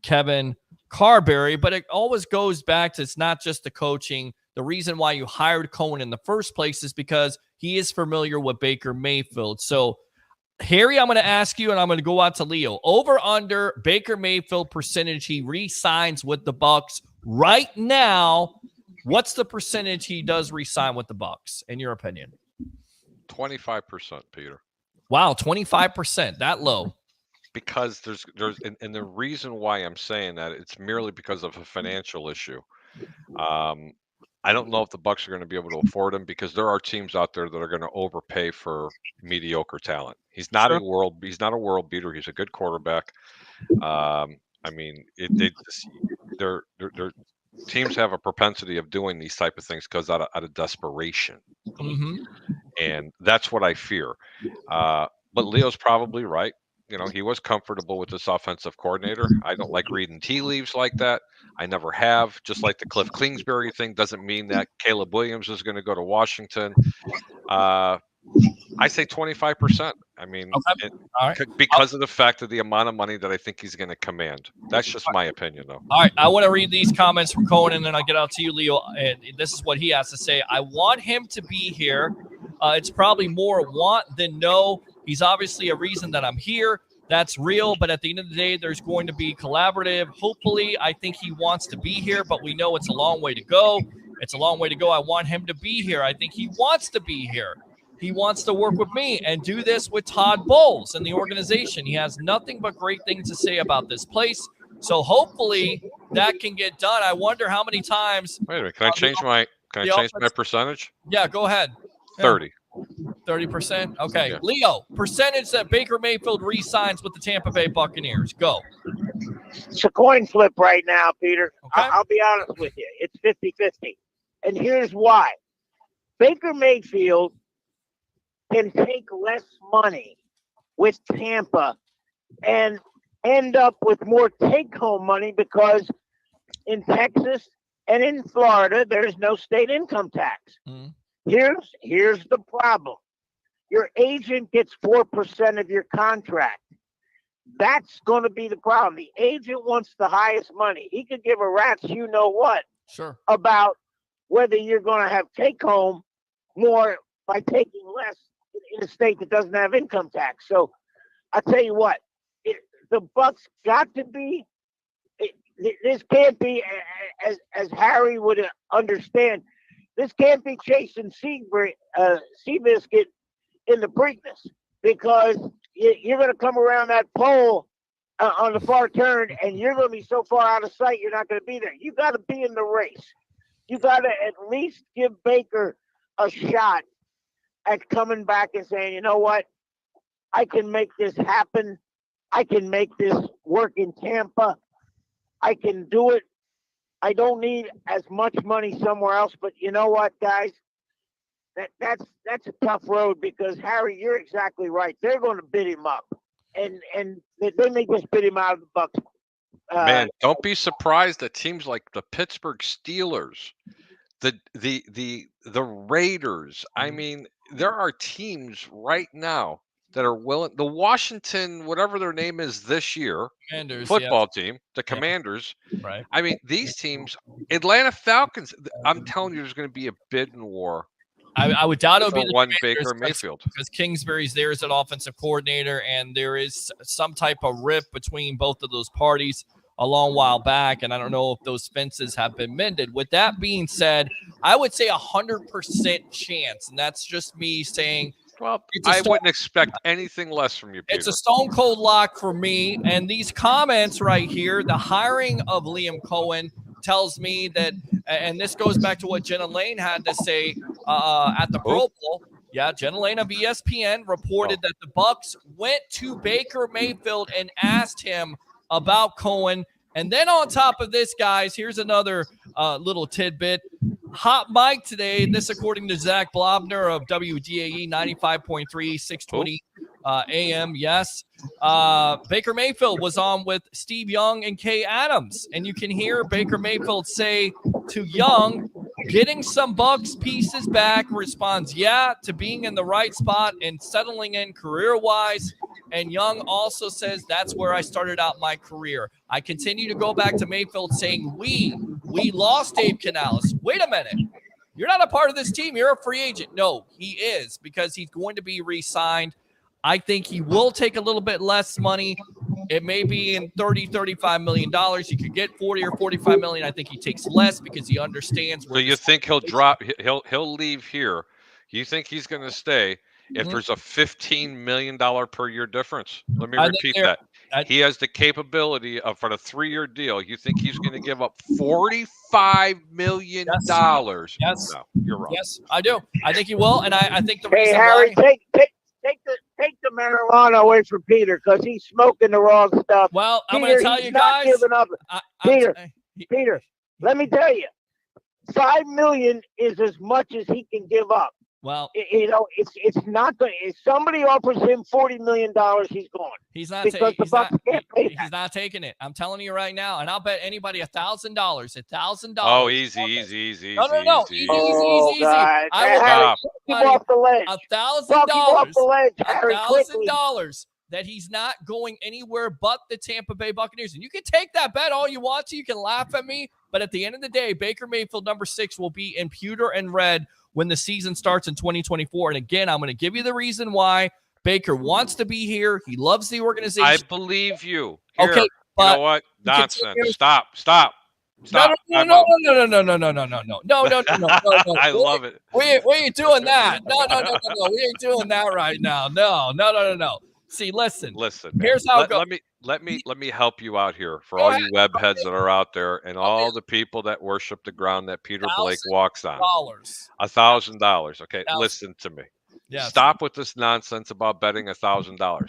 Kevin Carberry. But it always goes back to, it's not just the coaching. The reason why you hired Coen in the first place is because he is familiar with Baker Mayfield. So, Harry, I'm going to ask you, and I'm going to go out to Leo. Over under Baker Mayfield percentage he re-signs with the Bucs right now What's the percentage he does re-sign with the Bucs, in your opinion? 25%, Peter. Wow, 25%, that low. Because there's and the reason why I'm saying that, it's merely because of a financial issue. I don't know if the Bucs are going to be able to afford him, because there are teams out there that are going to overpay for mediocre talent. He's not a world beater. He's a good quarterback. I mean, their teams have a propensity of doing these type of things because out of desperation, and that's what I fear. But Leo's probably right. You know, he was comfortable with this offensive coordinator. I don't like reading tea leaves like that. I never have. Just like the Cliff Kingsbury thing doesn't mean that Caleb Williams is going to go to Washington. I say 25%. I mean, because of the fact of the amount of money that I think he's going to command. That's just my opinion, though. All right, I want to read these comments from Coen, and then I'll get out to you, Leo. And this is what he has to say. I want him to be here. It's probably more want than no. He's obviously a reason that I'm here. That's real, but at the end of the day, there's going to be collaborative. Hopefully, I think he wants to be here, but we know it's a long way to go. It's a long way to go. I want him to be here. I think he wants to be here. He wants to work with me and do this with Todd Bowles and the organization. He has nothing but great things to say about this place. So hopefully that can get done. I wonder how many times. Wait a minute. Can I change my percentage? Yeah, go ahead. 30. 30%? Okay. Yeah. Leo, percentage that Baker Mayfield re-signs with the Tampa Bay Buccaneers. Go. It's a coin flip right now, Peter. Okay. I'll be honest with you. It's 50-50. And here's why. Baker Mayfield can take less money with Tampa and end up with more take-home money, because in Texas and in Florida, there's no state income tax. Here's the problem. Your agent gets 4% of your contract. That's going to be the problem. The agent wants the highest money. He could give a rat's you-know-what about whether you're going to have take-home more by taking less in a state that doesn't have income tax. So I'll tell you what, the Bucs got to be, this can't be, as Harry would understand, this can't be chasing Seabiscuit in the Preakness, because you're going to come around that pole on the far turn, and you're going to be so far out of sight, you're not going to be there. You got to be in the race. You got to at least give Baker a shot at coming back and saying, you know what, I can make this happen. I can make this work in Tampa. I can do it. I don't need as much money somewhere else. But you know what, guys? That's a tough road, because Harry, you're exactly right. They're going to bid him up, and they may just bid him out of the Bucs. Man, don't be surprised that teams like the Pittsburgh Steelers, the Raiders. I mean, there are teams right now that are willing. The Washington, whatever their name is this year, Commanders, football team, the Commanders. Right. I mean, these teams, Atlanta Falcons. I'm telling you, there's going to be a bidding war. I would doubt it would be the one Baker Mayfield, because Kingsbury's there as an offensive coordinator, and there is some type of rift between both of those parties a long while back, and I don't know if those fences have been mended. With that being said, I would say 100% chance, and that's just me saying. Well, I wouldn't expect anything less from you, Peter. It's a stone cold lock for me, and these comments right here, the hiring of Liam Coen tells me that, and this goes back to what Jenna Lane had to say at the Pro Bowl. Yeah, Jenna Lane of ESPN reported that the Bucs went to Baker Mayfield and asked him about Coen. And then on top of this, guys, here's another little tidbit. Hot mic today. This, according to Zach Blobner of WDAE 95.3, 620 AM. Yes. Baker Mayfield was on with Steve Young and Kay Adams. And you can hear Baker Mayfield say to Young, getting some Bucs pieces back, responds, yeah, to being in the right spot and settling in career-wise. And Young also says, that's where I started out my career. I continue to go back to Mayfield saying, we lost Dave Canales. Wait a minute. You're not a part of this team. You're a free agent. No, he is, because he's going to be re-signed. I think he will take a little bit less money. It may be in $30-35 million. You could get 40 or 45 million. I think he takes less because he understands. So you think he'll drop? He'll leave here. You think he's going to stay if there's a $15 million per year difference? Let me repeat that. He has the capability of, for a 3-year deal. You think he's going to give up $45 million? Yes. No, you're wrong. Yes, I do. I think he will, and I think the Hey, reason Harry, why. Take the marijuana away from Peter because he's smoking the wrong stuff. Well, I'm Peter, going to tell he's you not guys. giving up. Peter, let me tell you, $5 million is as much as he can give up. Well, it's not going. If somebody offers him $40 million, he's going. He's not because the Bucs can't pay that. He's not taking it. I'm telling you right now, and I'll bet anybody $1,000. $1,000. Oh, easy. Easy. No. Easy. God. I will Harry, keep him off the ledge. $1,000. Harry, quickly. $1,000 that he's not going anywhere but the Tampa Bay Buccaneers. And you can take that bet all you want to. You can laugh at me, but at the end of the day, Baker Mayfield number 6 will be in pewter and red when the season starts in 2024. And again, I'm going to give you the reason why. Baker wants to be here. He loves the organization. I believe you. Here, okay, but you know what? Nonsense. Stop. No. I love it. We ain't doing that. No. We ain't doing that right now. No. See, listen. Here's how it goes. Let me help you out here for all you web heads that are out there and all the people that worship the ground that Peter Blake walks on. $1,000. Okay, listen to me. Yes. Stop with this nonsense about betting $1,000.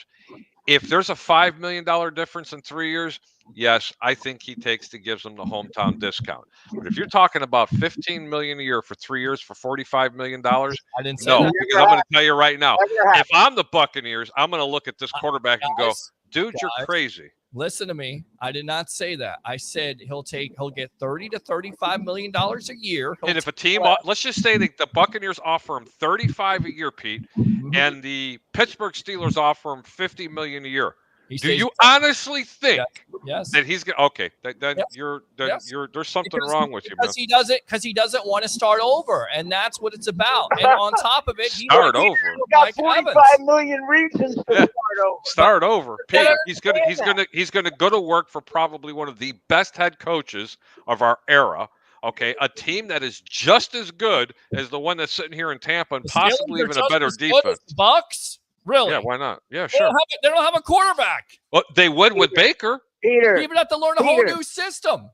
If there's a $5 million difference in 3 years, yes, I think he gives them the hometown discount. But if you're talking about $15 million a year for 3 years for $45 million, I didn't say no, that. because I'm going to tell you right now, if I'm the Buccaneers, I'm going to look at this quarterback and go, dude, you're crazy. Listen to me. I did not say that. I said he'll get $30 to $35 million a year. And if a team, let's just say the Buccaneers offer him $35 a year, Pete, and the Pittsburgh Steelers offer him $50 million a year. Do you honestly think that he's going? Okay, there's something wrong with you, man. Because he doesn't want to start over, and that's what it's about. And on top of it, start over. He's got 45 million reasons to start over. Start over, Pete. He's gonna go to work for probably one of the best head coaches of our era. Okay, a team that is just as good as the one that's sitting here in Tampa, and possibly even a better defense. Bucs. Really? Yeah, why not? Yeah, sure. They don't have a quarterback. Well, they would with Baker. Peter, you even have to learn a whole new system.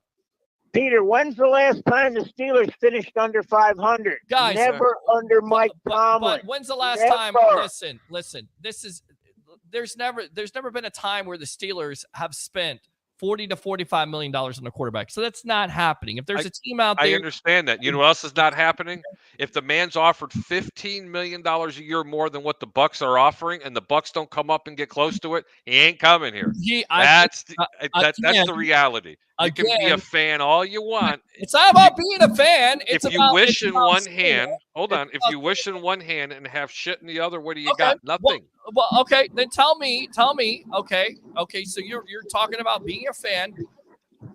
Peter, when's the last time the Steelers finished under 500? Guys, never under Mike Tomlin. But when's the last time? Listen. There's never been a time where the Steelers have spent $40 to $45 million on a quarterback. So that's not happening. If there's a team out there. I understand that. You know what else is not happening? If the man's offered $15 million a year more than what the Bucs are offering, and the Bucs don't come up and get close to it, he ain't coming here. That's the reality. You can be a fan all you want. It's not about being a fan. If you wish in one hand and have shit in the other, what do you got? Nothing. Well, okay, then tell me. Okay. So you're talking about being a fan.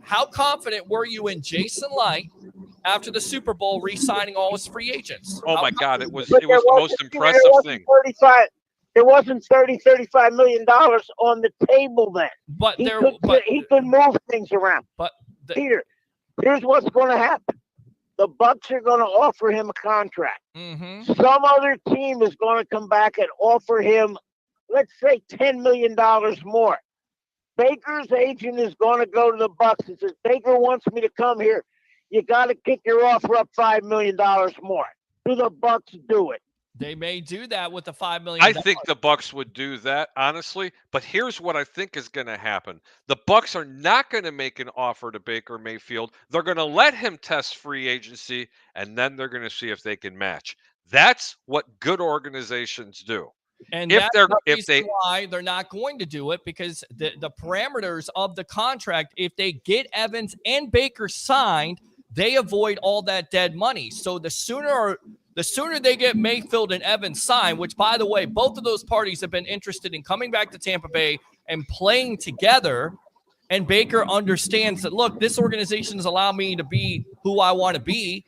How confident were you in Jason Light after the Super Bowl re-signing all his free agents? Oh my God, it was the most impressive thing. There wasn't $35 million on the table then. But he could move things around. But Peter, here's what's going to happen. The Bucs are going to offer him a contract. Mm-hmm. Some other team is going to come back and offer him, let's say, $10 million more. Baker's agent is going to go to the Bucs and says, Baker wants me to come here. You got to kick your offer up $5 million more. Do the Bucs do it? They may do that with the $5 million. I think the Bucs would do that, honestly. But here's what I think is going to happen. The Bucs are not going to make an offer to Baker Mayfield. They're going to let him test free agency, and then they're going to see if they can match. That's what good organizations do. And that's the reason why they're not going to do it, because the parameters of the contract, if they get Evans and Baker signed, they avoid all that dead money. So the sooner they get Mayfield and Evans signed, which, by the way, both of those parties have been interested in coming back to Tampa Bay and playing together, and Baker understands that, look, this organization has allowed me to be who I want to be,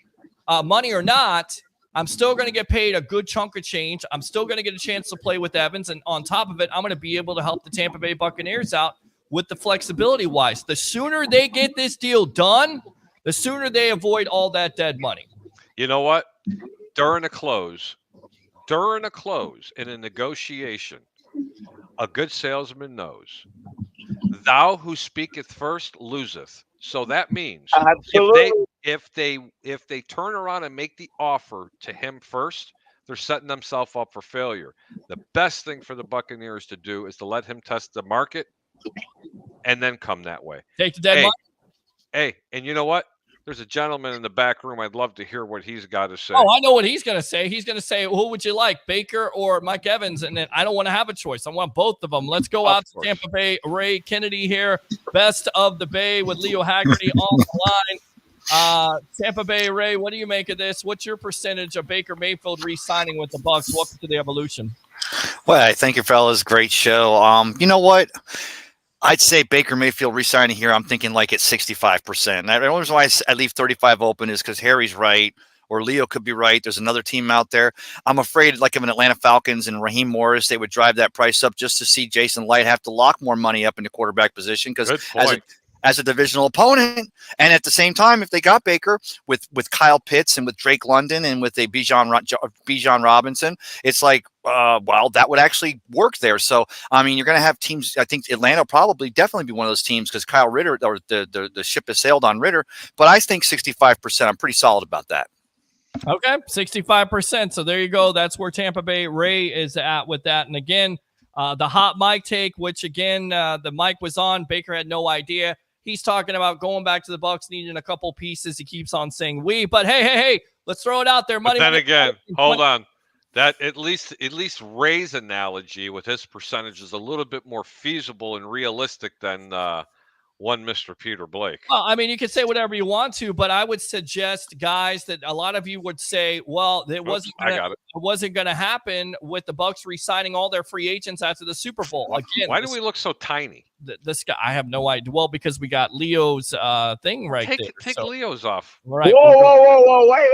money or not, I'm still going to get paid a good chunk of change. I'm still going to get a chance to play with Evans, and on top of it, I'm going to be able to help the Tampa Bay Buccaneers out with the flexibility wise. The sooner they get this deal done, the sooner they avoid all that dead money. You know what? During a close in a negotiation, a good salesman knows, thou who speaketh first loseth. So that means if they turn around and make the offer to him first, they're setting themselves up for failure. The best thing for the Buccaneers to do is to let him test the market and then come that way. Take the dead money. Hey, and you know what? There's a gentleman in the back room. I'd love to hear what he's got to say. Oh, I know what he's going to say. He's going to say, who would you like, Baker or Mike Evans? And then I don't want to have a choice. I want both of them. Let's go out to Tampa Bay. Ray Kennedy here, best of the Bay with Leo Haggerty on the line. Tampa Bay, Ray, what do you make of this? What's your percentage of Baker Mayfield re-signing with the Bucs? Welcome to the evolution. Well, thank you, fellas. Great show. You know what? I'd say Baker Mayfield re-signing here, I'm thinking like at 65%. And the only reason why I leave 35 open is because Harry's right, or Leo could be right. There's another team out there. I'm afraid, like of an Atlanta Falcons and Raheem Morris, they would drive that price up just to see Jason Light have to lock more money up in the quarterback position because as a divisional opponent. And at the same time, if they got Baker with Kyle Pitts and with Drake London and with a Bijan Robinson, it's like, well, that would actually work there. So, I mean, you're going to have teams. I think Atlanta will probably definitely be one of those teams because Kyle Ritter, or the ship has sailed on Ritter. But I think 65%, I'm pretty solid about that. Okay, 65%. So there you go. That's where Tampa Bay Ray is at with that. And again, the hot mic take, which again, the mic was on. Baker had no idea. He's talking about going back to the Bucs, needing a couple pieces. He keeps on saying we, but hey, let's throw it out there. Money. But then again, hold on. That at least Ray's analogy with his percentage is a little bit more feasible and realistic than one Mr. Peter Blake. Well, I mean, you can say whatever you want to, but I would suggest, guys, that a lot of you would say, well, it wasn't going to happen with the Bucs re-signing all their free agents after the Super Bowl. Again, why do we look so tiny? This guy, I have no idea. Well, because we got Leo's thing right there. Take Leo's off. Right. Whoa. Wait.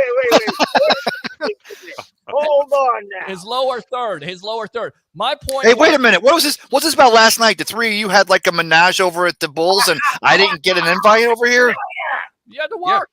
Hold on now. His lower third. My point. Hey, wait a minute. What was this? What's this about last night? The three of you had like a menage over at the Bulls, and I didn't get an invite over here. You had to work.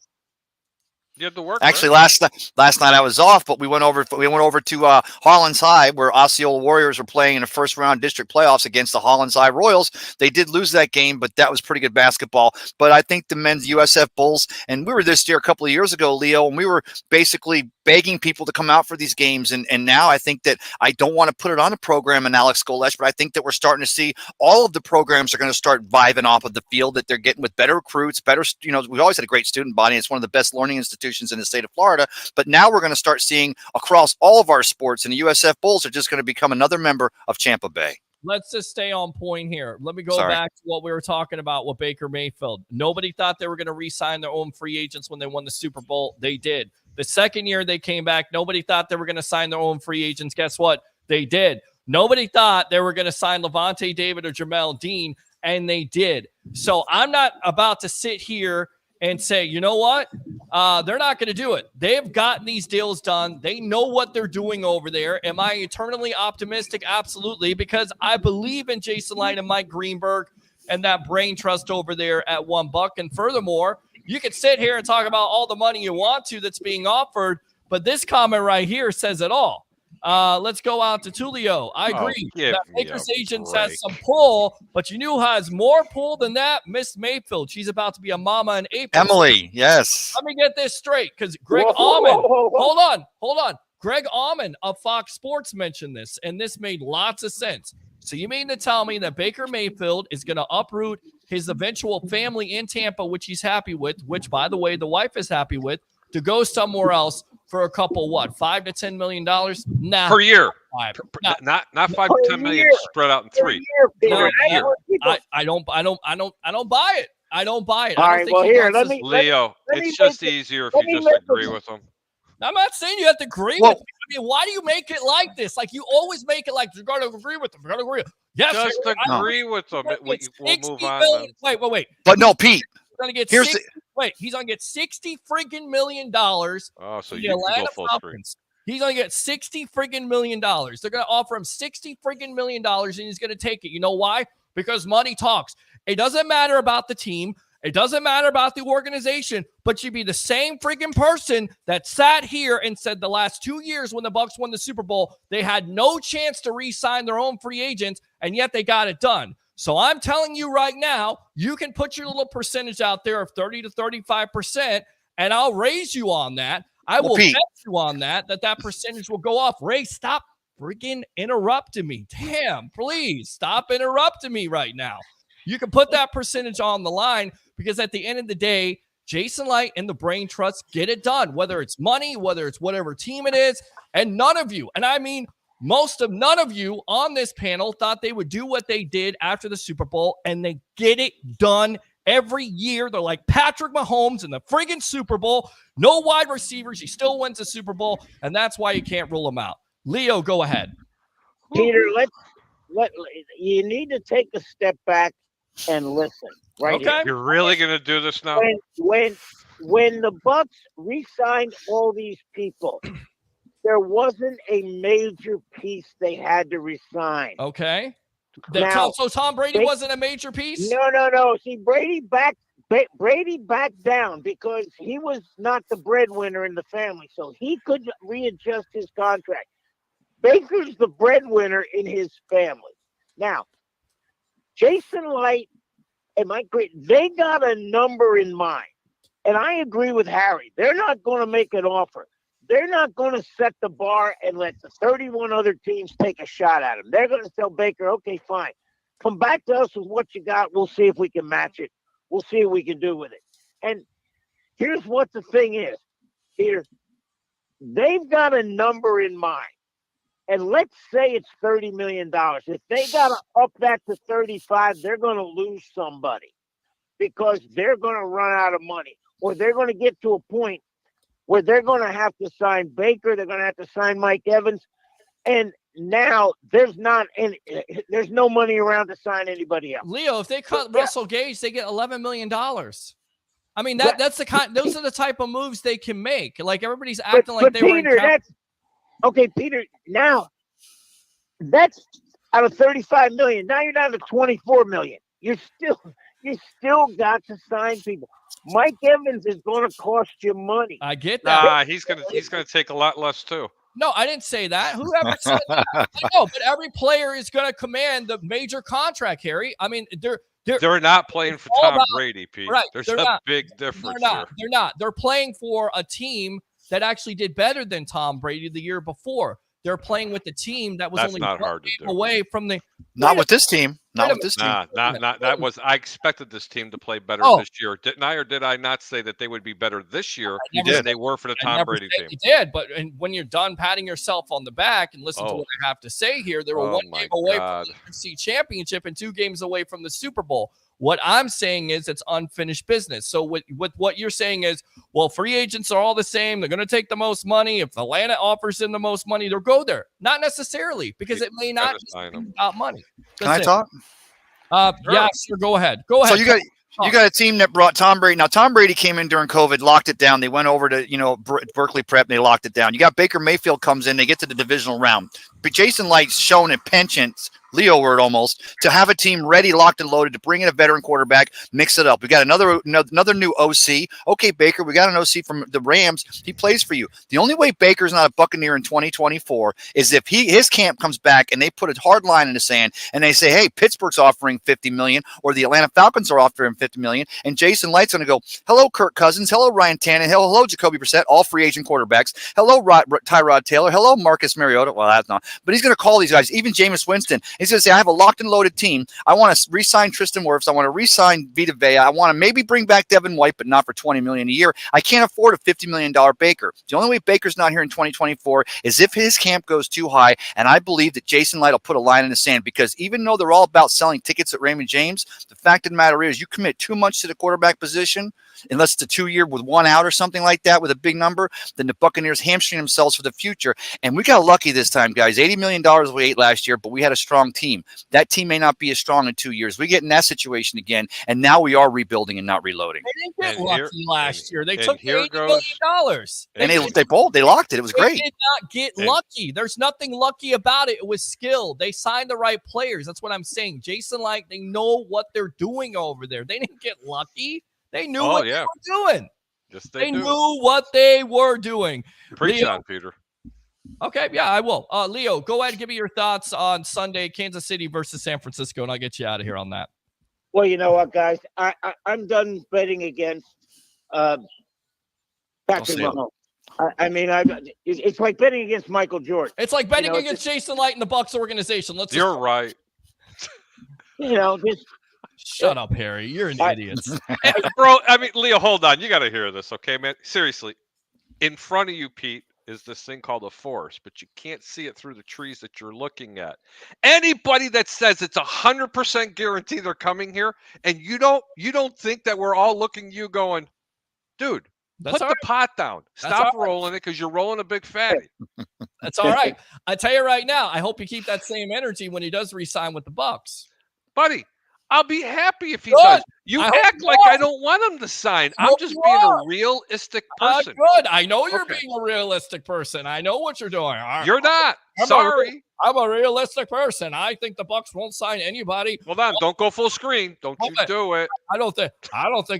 You had to work. Actually, last night I was off, but we went over to Harlan's High, where Osceola Warriors were playing in the first round district playoffs against the Harlan's High Royals. They did lose that game, but that was pretty good basketball. But I think the men's USF Bulls, and we were this year a couple of years ago, Leo, and we were basically begging people to come out for these games. And now I think that I don't want to put it on a program and Alex Golesh, but I think that we're starting to see all of the programs are going to start vibing off of the field, that they're getting with better recruits, better, we've always had a great student body. It's one of the best learning institutions in the state of Florida, but now we're going to start seeing across all of our sports, and the USF Bulls are just going to become another member of Tampa Bay. Let's just stay on point here. Let me go back to what we were talking about with Baker Mayfield. Nobody thought they were going to re-sign their own free agents when they won the Super Bowl. They did. The second year they came back, nobody thought they were going to sign their own free agents. Guess what? They did. Nobody thought they were going to sign Levante David or Jamel Dean, and they did. So I'm not about to sit here and say, you know what? They're not going to do it. They've gotten these deals done. They know what they're doing over there. Am I eternally optimistic? Absolutely, because I believe in Jason Light and Mike Greenberg and that brain trust over there at $1. And furthermore, you can sit here and talk about all the money you want to that's being offered, but this comment right here says it all. Let's go out to Tulio. I agree that Baker's agent has some pull, but you knew who has more pull than that? Miss Mayfield. She's about to be a mama in April. Emily, yes. Let me get this straight, because Greg Allman. Hold on. Greg Allman of Fox Sports mentioned this, and this made lots of sense. So you mean to tell me that Baker Mayfield is going to uproot his eventual family in Tampa, which he's happy with, which, by the way, the wife is happy with, to go somewhere else for a couple, $5 to $10 million? Nah. Per year. Not 5 to 10 million spread out in 3. I don't buy it. I don't buy it. All right, well, here, Leo, it's just easier if you just agree with them. I'm not saying you have to agree with me. I mean, why do you make it like this? Like, you always make it like you're going to agree with them. You're going to agree. Yes, just agree with them. We'll move on. Wait. But no, Pete. He's going to get $60 friggin' million. Oh, so you can go full screen. He's going to get $60 friggin' million. They're going to offer him $60 friggin' million, and he's going to take it. You know why? Because money talks. It doesn't matter about the team. It doesn't matter about the organization, but you'd be the same freaking person that sat here and said the last 2 years when the Bucs won the Super Bowl, they had no chance to re-sign their own free agents, and yet they got it done. So I'm telling you right now, you can put your little percentage out there of 30 to 35%, and I'll raise you on that. I will bet you on that percentage will go off. Ray, stop freaking interrupting me. Damn, please stop interrupting me right now. You can put that percentage on the line because at the end of the day, Jason Light and the Brain Trust get it done, whether it's money, whether it's whatever team it is. And none of you, and I mean none of you on this panel thought they would do what they did after the Super Bowl, and they get it done every year. They're like Patrick Mahomes in the friggin' Super Bowl. No wide receivers. He still wins the Super Bowl, and that's why you can't rule him out. Leo, go ahead. Peter, you need to take a step back and listen. Right. Okay. Here. You're really going to do this now? When the Bucs re-signed all these people, there wasn't a major piece they had to resign. Okay. Now, so Tom Brady wasn't a major piece? No. See, Brady backed down because he was not the breadwinner in the family, so he could readjust his contract. Baker's the breadwinner in his family. Now, Jason Light and Mike Green, they got a number in mind. And I agree with Harry. They're not going to make an offer. They're not going to set the bar and let the 31 other teams take a shot at him. They're going to tell Baker, okay, fine. Come back to us with what you got. We'll see if we can match it. We'll see what we can do with it. And here's what the thing is. Peter, they've got a number in mind. And let's say it's $30 million. If they got to up that to 35, they're going to lose somebody because they're going to run out of money, or they're going to get to a point where they're going to have to sign Baker. They're going to have to sign Mike Evans. And now there's no money around to sign anybody else. Leo, if they cut Russell Gage, they get $11 million. I mean, those are the type of moves they can make. Like everybody's acting like they were in okay, Peter, now that's out of $35 million. Now you're down to $24 million. You still got to sign people. Mike Evans is going to cost you money. I get that. He's gonna take a lot less too. No, I didn't say that. Whoever said that? I know, but every player is going to command the major contract, Harry. I mean, they're not playing for Tom Brady, Pete. Right, There's a big difference here. They're not. They're playing for a team that actually did better than Tom Brady the year before. They're playing with the team that was only not hard to do. away from the. Not with this team. Not with this team. That was. I expected this team to play better this year, didn't I? Or did I not say that they would be better this year than they were for the Tom Brady team? You did, but when you're done patting yourself on the back and listen to what I have to say here, they were 1 game away from the NFC Championship and 2 games away from the Super Bowl. What I'm saying is it's unfinished business. So with what you're saying is, well, free agents are all the same. They're going to take the most money. If Atlanta offers them the most money, they'll go there. Not necessarily, because it may not just be about money. Can I talk? Sure. Yeah, sure. Go ahead. Go ahead. So you got a team that brought Tom Brady. Now, Tom Brady came in during COVID, locked it down. They went over to, Berkeley Prep, and they locked it down. You got Baker Mayfield comes in. They get to the divisional round. But Jason Light's shown a penchant, Leo word almost, to have a team ready, locked and loaded, to bring in a veteran quarterback, mix it up. We got another new OC. Okay, Baker, we got an OC from the Rams. He plays for you. The only way Baker's not a Buccaneer in 2024 is if his camp comes back and they put a hard line in the sand and they say, hey, Pittsburgh's offering $50 million, or the Atlanta Falcons are offering $50 million, and Jason Light's going to go, hello, Kirk Cousins, hello, Ryan Tannehill, hello, Jacoby Brissett, all free agent quarterbacks, hello, Tyrod Taylor, hello, Marcus Mariota. Well, that's not. But he's going to call these guys, even Jameis Winston. He's going to say, I have a locked and loaded team. I want to re-sign Tristan Wirfs. I want to re-sign Vita Vea. I want to maybe bring back Devin White, but not for $20 million a year. I can't afford a $50 million Baker. The only way Baker's not here in 2024 is if his camp goes too high, and I believe that Jason Light will put a line in the sand, because even though they're all about selling tickets at Raymond James, the fact of the matter is you commit too much to the quarterback position, unless it's a 2-year with 1 out or something like that with a big number, then the Buccaneers hamstring themselves for the future. And we got lucky this time, guys. $80 million we ate last year, but we had a strong strong team. That team may not be as strong in 2 years. We get in that situation again, and now we are rebuilding and not reloading. They didn't get And lucky last year. They and took here $80 million. And they locked it. It was They great. did not get lucky. There's nothing lucky about it. It was skill. They signed the right players. That's what I'm saying. Jason Light, they know what they're doing over there. They didn't get lucky. They knew what they were doing. Yes, they knew what they were doing. Preach Leo, on, Peter. Okay, yeah, I will. Leo, go ahead and give me your thoughts on Sunday, Kansas City versus San Francisco, and I'll get you out of here on that. Well, you know what, guys? I'm done betting against Patrick Mahomes. I mean, it's like betting against Michael Jordan. It's like betting against Jason Light and the Bucs organization. You're right. Just shut up, Harry. You're an idiot. Bro, I mean, Leo, hold on. You got to hear this, okay, man? Seriously. In front of you, Pete, is this thing called a forest, but you can't see it through the trees that you're looking at. Anybody that says it's 100% guarantee they're coming here, and you don't think that we're all looking at you going, dude, put the pot down. Stop rolling it because you're rolling a big fatty. That's all right. I tell you right now, I hope you keep that same energy when he does re-sign with the Bucs. Buddy, I'll be happy if he does. You act like I don't want him to sign. I'm just being a realistic person. Good. I know you're being a realistic person. I know what you're doing. You're not. Sorry. I'm a realistic person. I think the Bucs won't sign anybody. Hold on. Don't go full screen. Don't you do it. I don't think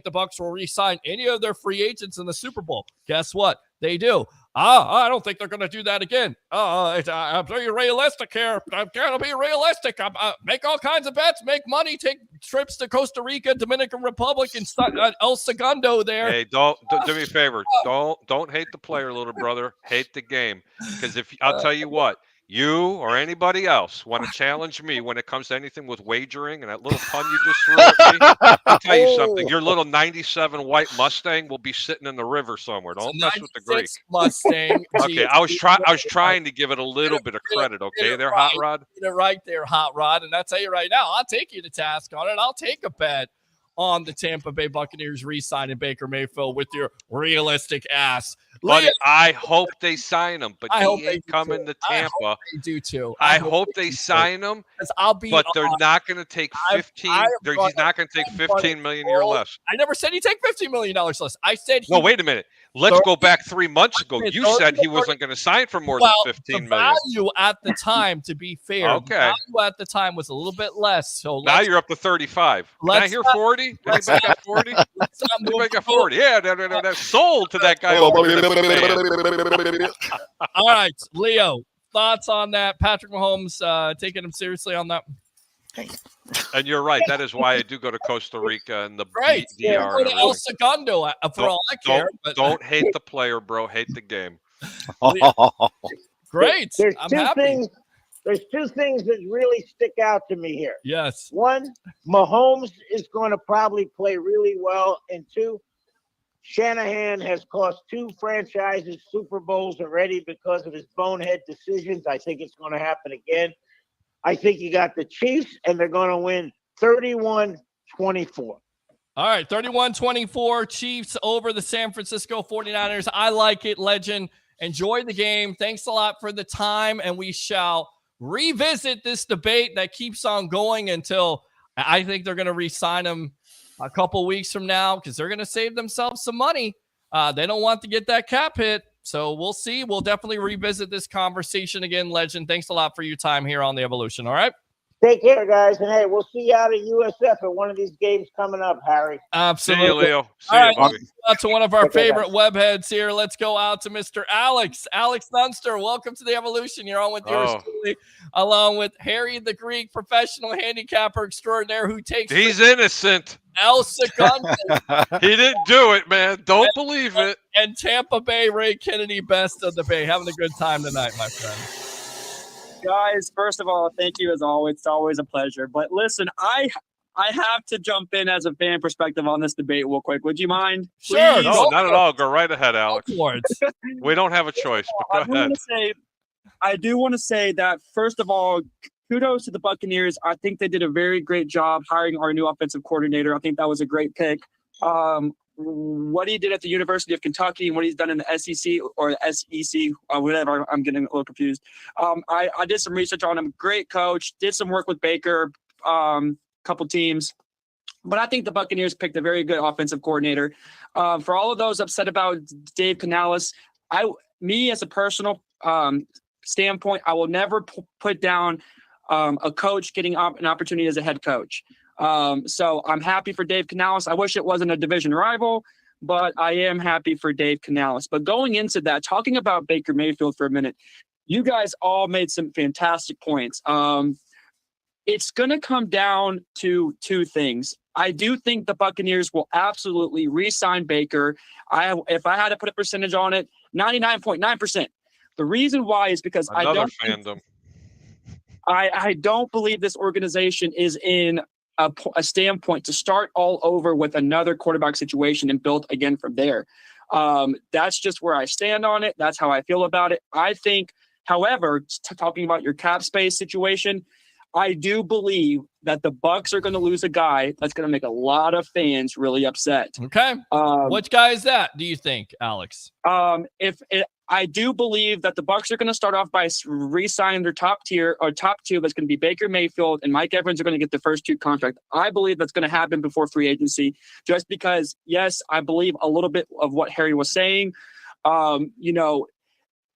the Bucs will re-sign any of their free agents in the Super Bowl. Guess what? They do. I don't think they're going to do that again. I'm being realistic here. I'm going to be realistic. Make all kinds of bets, make money, take trips to Costa Rica, Dominican Republic, and El Segundo there. Hey, don't do me a favor. Don't hate the player, little brother. Hate the game. Because I'll tell you what. You or anybody else want to challenge me when it comes to anything with wagering and that little pun you just threw at me? I'll tell you something. Your little 97 white Mustang will be sitting in the river somewhere. Don't mess with the Greek Mustang. Okay, I was trying to give it a little bit of credit. Okay, there, Hot Rod. You're right there, Hot Rod. And I'll tell you right now, I'll take you to task on it. I'll take a bet on the Tampa Bay Buccaneers re-signing Baker Mayfield with your realistic ass. But I hope they sign him, but he ain't coming to Tampa. I hope they do too. I hope they sign him, but they're not going to take 15. He's not going to take 15 million a year less. I never said he'd take $15 million less. I said no. Wait a minute. Let's go back 3 months ago. You said he wasn't going to sign for more than 15 million. Value at the time, to be fair, value at the time was a little bit less. So now you're up to 35. Can I hear 40? Anybody got 40? Anybody got 40? Yeah, that's sold to that guy. All right, Leo, thoughts on that? Patrick Mahomes taking him seriously on that? And you're right. That is why I do go to Costa Rica and the DR. Go to El Segundo for all I care. Don't hate the player, bro. Hate the game. Great. I'm happy. There's two things that really stick out to me here. Yes. One, Mahomes is going to probably play really well. And two, Shanahan has cost 2 franchises Super Bowls already because of his bonehead decisions. I think it's going to happen again. I think you got the Chiefs, and they're going to win 31-24. All right, 31-24, Chiefs over the San Francisco 49ers. I like it, Legend. Enjoy the game. Thanks a lot for the time, and we shall revisit this debate that keeps on going until I think they're going to re-sign him a couple weeks from now because they're going to save themselves some money. They don't want to get that cap hit. So we'll see. We'll definitely revisit this conversation again, Legend. Thanks a lot for your time here on The Evolution. All right? Take care, guys. And, hey, we'll see you out at USF at one of these games coming up, Harry. Absolutely. See you, Leo. See you, buddy. Let's go out to one of our favorite webheads here. Let's go out to Mr. Alex Dunster. Welcome to The Evolution. You're on with yours truly, along with Harry the Greek, professional handicapper extraordinaire who takes... He's innocent. El Segundo. He didn't do it, man. Don't believe it. And Tampa Bay Ray Kennedy, best of the Bay. Having a good time tonight, my friend. Guys, first of all, thank you as always. It's always a pleasure. But listen, I have to jump in as a fan perspective on this debate real quick. Would you mind? Sure. No, not at all. Go right ahead, Alex. We don't have a choice, but go ahead. I do want to say that, first of all, kudos to the Buccaneers. I think they did a very great job hiring our new offensive coordinator. I think that was a great pick. what he did at the University of Kentucky and what he's done in the SEC or the SEC or whatever. I'm getting a little confused. I did some research on him. Great coach. Did some work with Baker, couple teams. But I think the Buccaneers picked a very good offensive coordinator. For all of those upset about Dave Canales, me as a personal standpoint, I will never put down a coach getting an opportunity as a head coach. So I'm happy for Dave Canales. I wish it wasn't a division rival, but I am happy for Dave Canales. But going into that, talking about Baker Mayfield for a minute, you guys all made some fantastic points. It's going to come down to two things. I do think the Buccaneers will absolutely re-sign Baker. If I had to put a percentage on it, 99.9%. The reason why is because I don't believe this organization is in a standpoint to start all over with another quarterback situation and build again from there. That's just where I stand on it. That's how I feel about it. I think, however, talking about your cap space situation, I do believe that the Bucs are going to lose a guy that's going to make a lot of fans really upset. Okay. Which guy is that, do you think, Alex? I do believe that the Bucs are going to start off by re-signing their top two. That's going to be Baker Mayfield and Mike Evans are going to get the first two contracts. I believe that's going to happen before free agency, just because, yes, I believe a little bit of what Harry was saying. I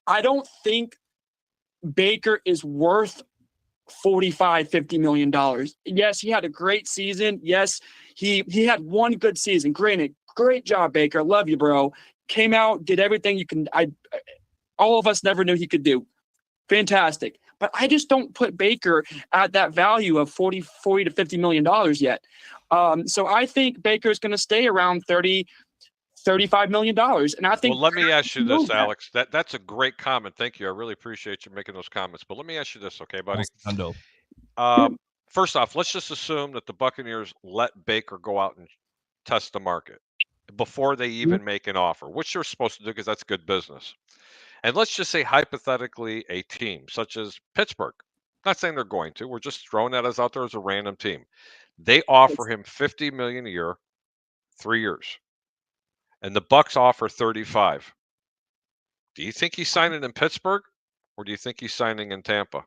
don't think Baker is worth $45-50 million. Yes, he had a great season. Yes, he had one good season. Granted, great job, Baker. Love you, bro. Came out, did everything you can. All of us never knew he could do. Fantastic. But I just don't put Baker at that value of $40 to $50 million yet. So I think Baker's going to stay around $35 million. And I think. Well, let me ask you this, Alex. That's a great comment. Thank you. I really appreciate you making those comments. But let me ask you this, okay, buddy? First off, let's just assume that the Buccaneers let Baker go out and test the market before they even make an offer, which they're supposed to do because that's good business. And let's just say hypothetically a team such as Pittsburgh, not saying they're going to, we're just throwing that out there as a random team. They offer him $50 million a year, 3 years. And the Bucs offer 35. Do you think he's signing in Pittsburgh or do you think he's signing in Tampa?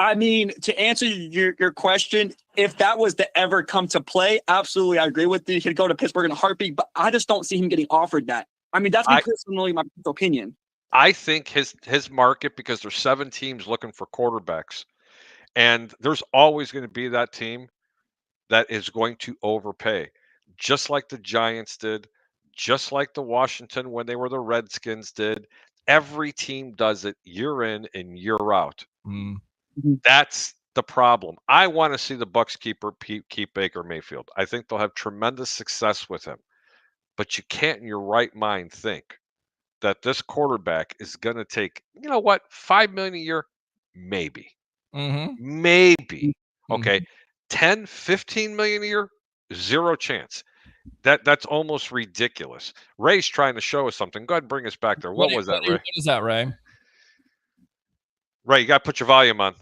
I mean, to answer your question, if that was to ever come to play, absolutely, I agree with you. He could go to Pittsburgh in a heartbeat, but I just don't see him getting offered that. I mean, that's personally my opinion. I think his market, because there's 7 teams looking for quarterbacks, and there's always going to be that team that is going to overpay, just like the Giants did, just like the Washington when they were the Redskins did. Every team does it year in and year out. That's the problem. I want to see the Bucs keep Baker Mayfield. I think they'll have tremendous success with him. But you can't in your right mind think that this quarterback is going to take, $5 million a year? Maybe. Maybe. Okay. 10, 15 million a year? Zero chance. That's almost ridiculous. Ray's trying to show us something. Go ahead and bring us back there. What was that, Ray? What is that, Ray? Ray, you got to put your volume on.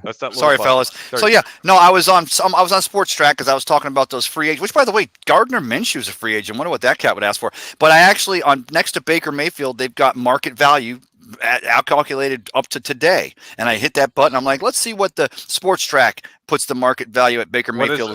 That's that. Sorry, fellas. So yeah, no, I was on Sports Track because I was talking about those free agents. Which, by the way, Gardner Minshew's a free agent. I wonder what that cat would ask for. But I actually, next to Baker Mayfield, they've got market value outcalculated up to today. And I hit that button. I'm like, let's see what the Sports Track puts the market value at Baker Mayfield.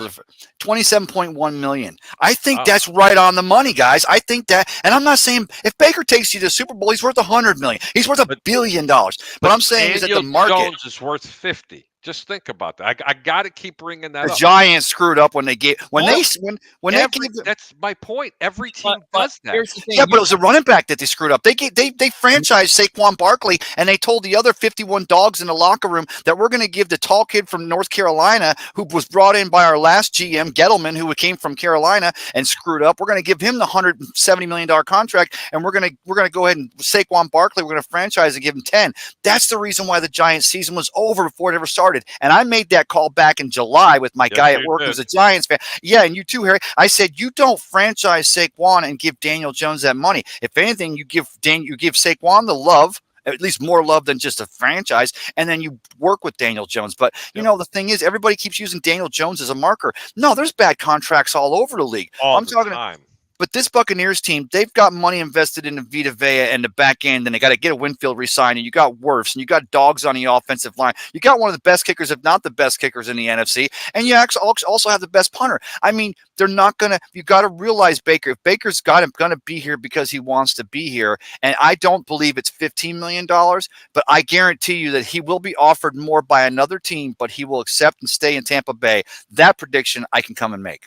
$27.1 million. I think that's right on the money, guys. I think that, and I'm not saying if Baker takes you to the Super Bowl, he's worth $100 million. He's worth $1 billion. But I'm saying is that the market Jones is worth 50. Just think about that. I got to keep bringing that up. The Giants screwed up when they gave That's my point. Every team does that. Yeah, but it was a running back that they screwed up. They franchised Saquon Barkley, and they told the other 51 dogs in the locker room that we're going to give the tall kid from North Carolina, who was brought in by our last GM, Gettleman, who came from Carolina and screwed up. We're going to give him the $170 million contract, and we're going to go ahead and Saquon Barkley. We're going to franchise and give him 10. That's the reason why the Giants season was over before it ever started. And I made that call back in July with my guy at work who's a Giants fan. Yeah, and you too, Harry. I said, you don't franchise Saquon and give Daniel Jones that money. If anything, you give Saquon the love at least more love than just a franchise, and then you work with Daniel Jones. But, you know, the thing is, everybody keeps using Daniel Jones as a marker. No, there's bad contracts all over the league. All I'm the talking time. But this Buccaneers team, they've got money invested in the Vita Vea and the back end, and they got to get a Winfield re-signed, and you got Wirfs, and you got dogs on the offensive line. You got one of the best kickers, if not the best kickers in the NFC, and you also have the best punter. I mean, they're not going to – you got to realize Baker. If Baker's got him going to be here because he wants to be here, and I don't believe it's $15 million, but I guarantee you that he will be offered more by another team, but he will accept and stay in Tampa Bay. That prediction I can come and make.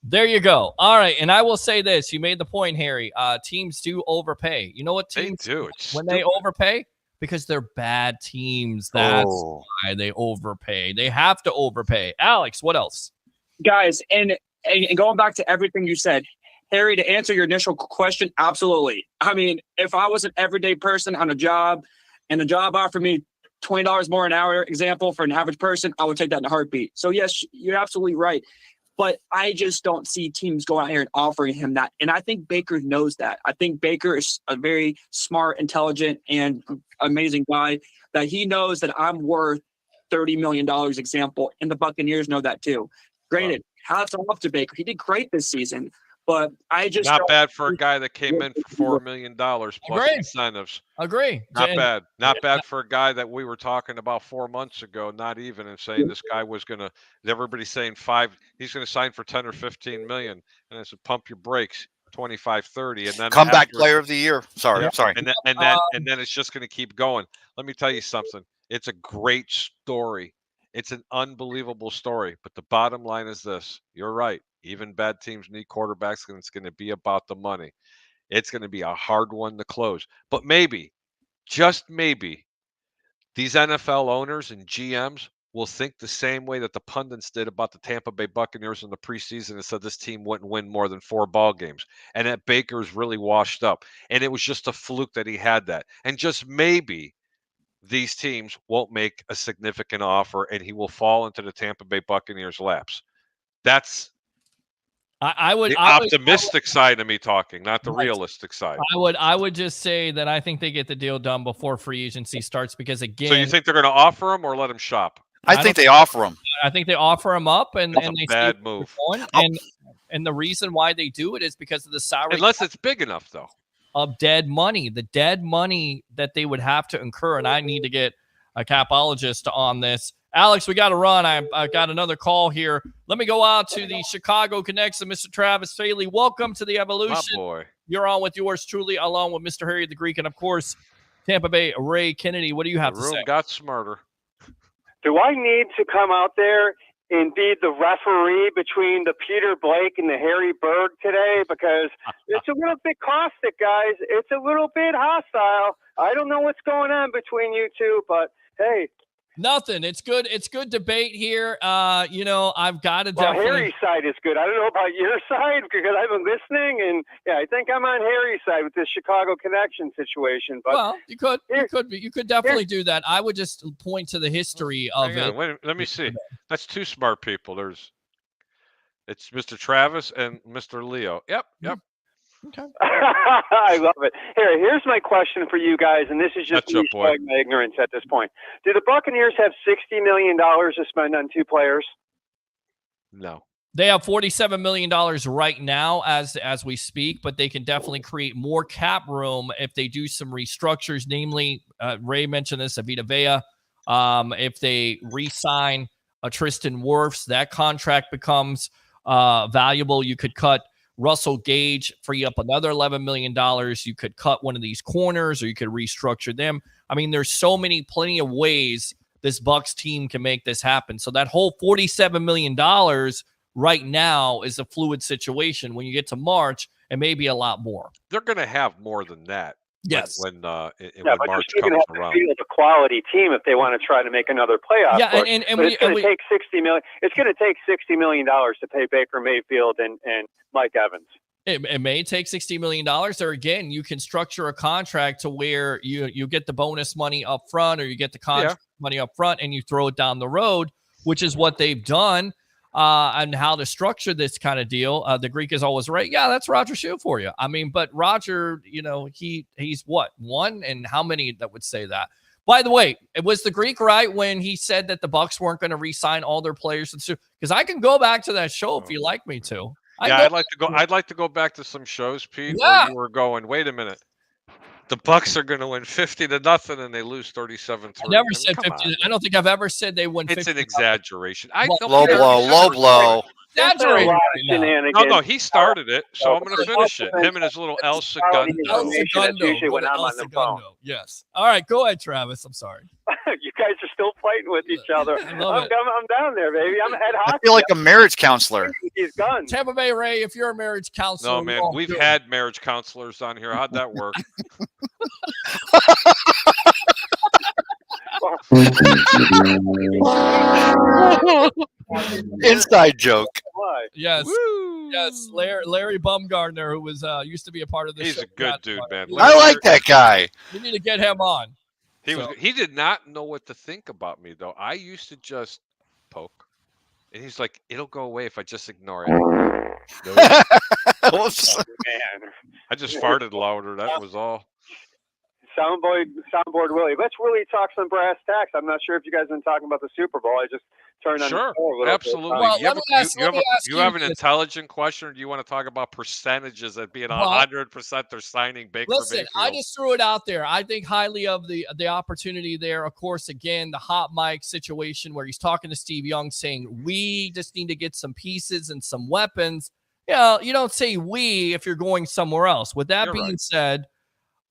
There you go. All right, and I will say this. You made the point, Harry. Teams do overpay. You know what teams do? When they overpay? Because they're bad teams. That's why they overpay. They have to overpay. Alex, what else? Guys, and going back to everything you said, Harry, to answer your initial question, absolutely. I mean, if I was an everyday person on a job and the job offered me $20 more an hour, example, for an average person, I would take that in a heartbeat. So, yes, you're absolutely right. But I just don't see teams going out here and offering him that. And I think Baker knows that. I think Baker is a very smart, intelligent, and amazing guy that he knows that I'm worth $30 million, example. And the Buccaneers know that too. Granted, hats off to Baker. He did great this season. But I just not bad for a guy that came in for $4 million plus incentives. Agree. Not bad. Not bad for a guy that we were talking about 4 months ago, not even, and saying this guy was going to, everybody's saying he's going to sign for 10 or 15 million. And I said, pump your brakes, 25, 30. And then comeback player of the year. Sorry. And then it's just going to keep going. Let me tell you something. It's a great story. It's an unbelievable story. But the bottom line is this. You're right. Even bad teams need quarterbacks, and it's going to be about the money. It's going to be a hard one to close. But maybe, just maybe, these NFL owners and GMs will think the same way that the pundits did about the Tampa Bay Buccaneers in the preseason and said this team wouldn't win more than 4 ball games, and that Baker's really washed up. And it was just a fluke that he had that. And just maybe these teams won't make a significant offer, and he will fall into the Tampa Bay Buccaneers' laps. That's the optimistic side of me talking, not the realistic side. I would just say that I think they get the deal done before free agency starts because, again. So you think they're going to offer him or let him shop? I think they offer him. I think they offer him up, and That's and a they bad move. And the reason why they do it is because of the salary. Unless it's big enough, though. Of dead money, the dead money that they would have to incur, and I need to get a capologist on this. Alex, we got to run. I've got another call here. Let me go out to the Chicago Connection. Mr. Travis Faley, welcome to the Evolution. My boy. You're on with yours truly, along with Mr. Harry the Greek, and of course, Tampa Bay Ray Kennedy. What do you have to say? The room got smarter. Do I need to come out there and be the referee between the Peter Blake and the Harry Berg today? Because it's a little bit caustic, guys. It's a little bit hostile. I don't know what's going on between you two, but hey. Nothing. It's good. It's good debate here. I've got to definitely. Harry's side is good. I don't know about your side because I've been listening, and I think I'm on Harry's side with this Chicago Connection situation. But you could definitely do that. I would just point to the history of it. Wait, let me see. That's 2 smart people. It's Mr. Travis and Mr. Leo. Yep. Okay. I love it. Here's my question for you guys, and this is just me showing my ignorance at this point. Do the Buccaneers have $60 million to spend on 2 players? No. They have $47 million right now as we speak, but they can definitely create more cap room if they do some restructures, namely, Ray mentioned this, Vita Vea. If they re-sign a Tristan Wirfs, that contract becomes valuable. You could cut Russell Gage, free up another $11 million. You could cut one of these corners, or you could restructure them. I mean, there's plenty of ways this Bucs team can make this happen. So that whole $47 million right now is a fluid situation. When you get to March, it may be a lot more. They're going to have more than that. Yes. When March comes around. Field a quality team if they want to try to make another playoff. Yeah, but it's going to take $60 million. It's going to take $60 million to pay Baker Mayfield and Mike Evans. It may take $60 million. Or again, you can structure a contract to where you get the bonus money up front, or you get the contract money up front and you throw it down the road, which is what they've done. and how to structure this kind of deal. The Greek is always right. Yeah, that's Roger Shue for you. I mean, but Roger, he's what, one, and how many that would say that? By the way, it was the Greek right when he said that the Bucs weren't going to re-sign all their players, because I can go back to that show if you like me to. I'd like to go back to some shows, Pete, where you were going, wait a minute. The Bucs are going to win 50-0, and they lose 37-3. I never said 50. I don't think I've ever said they win 50. It's an exaggeration. Low blow. Exaggerated. No, he started it, so I'm going to finish it. Him and his little El Segundo. That's usually when I'm on the phone. Yes. All right, go ahead, Travis. I'm sorry. You guys are still fighting with each other. I'm down there, baby. I'm at hockey. I feel like a marriage counselor. He's gone. Tampa Bay Ray, if you're a marriage counselor. No, man, we've had marriage counselors on here. How'd that work? Inside joke. Yes. Woo. Yes. Larry Bumgardner, who was used to be a part of this. He's a good dude, man. I like that guy. We need to get him on. He did not know what to think about me, though. I used to just poke. And he's like, it'll go away if I just ignore it. Man. I just farted louder. That was all. Soundboard Willie. Let's really talk some brass tacks. I'm not sure if you guys have been talking about the Super Bowl. I just turned on the floor a little absolutely. bit. Well, you have an intelligent question, or do you want to talk about percentages at being 100% they're signing Baker Listen, Mayfield? I just threw it out there. I think highly of the opportunity there. Of course, again, the hot mic situation where he's talking to Steve Young saying, we just need to get some pieces and some weapons. You don't say we if you're going somewhere else. With that being said,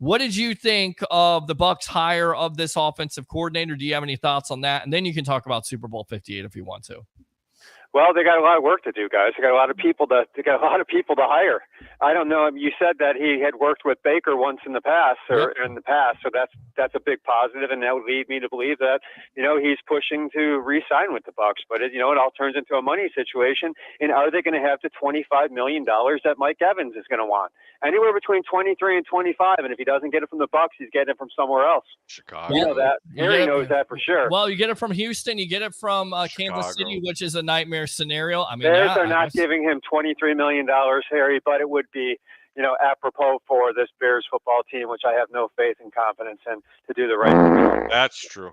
what did you think of the Bucs hire of this offensive coordinator? Do you have any thoughts on that? And then you can talk about Super Bowl 58 if you want to. Well, they got a lot of work to do, guys. They got a lot of people to hire. I don't know. You said that he had worked with Baker once in the past, so that's a big positive, and that would lead me to believe that he's pushing to re-sign with the Bucs. But it all turns into a money situation. And are they going to have the $25 million that Mike Evans is going to want? Anywhere between 23 and 25, and if he doesn't get it from the Bucs, he's getting it from somewhere else. Chicago. You know that. Harry knows that for sure. Well, you get it from Houston, you get it from Kansas City, which is a nightmare scenario. I mean, Bears are not giving him $23 million, Harry, but it would be, apropos for this Bears football team, which I have no faith and confidence in, to do the right thing. That's true.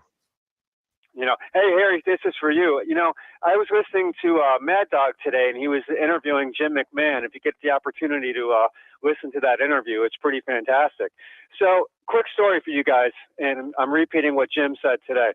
Hey, Harry, this is for you. I was listening to Mad Dog today, and he was interviewing Jim McMahon. If you get the opportunity to listen to that interview, it's pretty fantastic. So, quick story for you guys, and I'm repeating what Jim said today.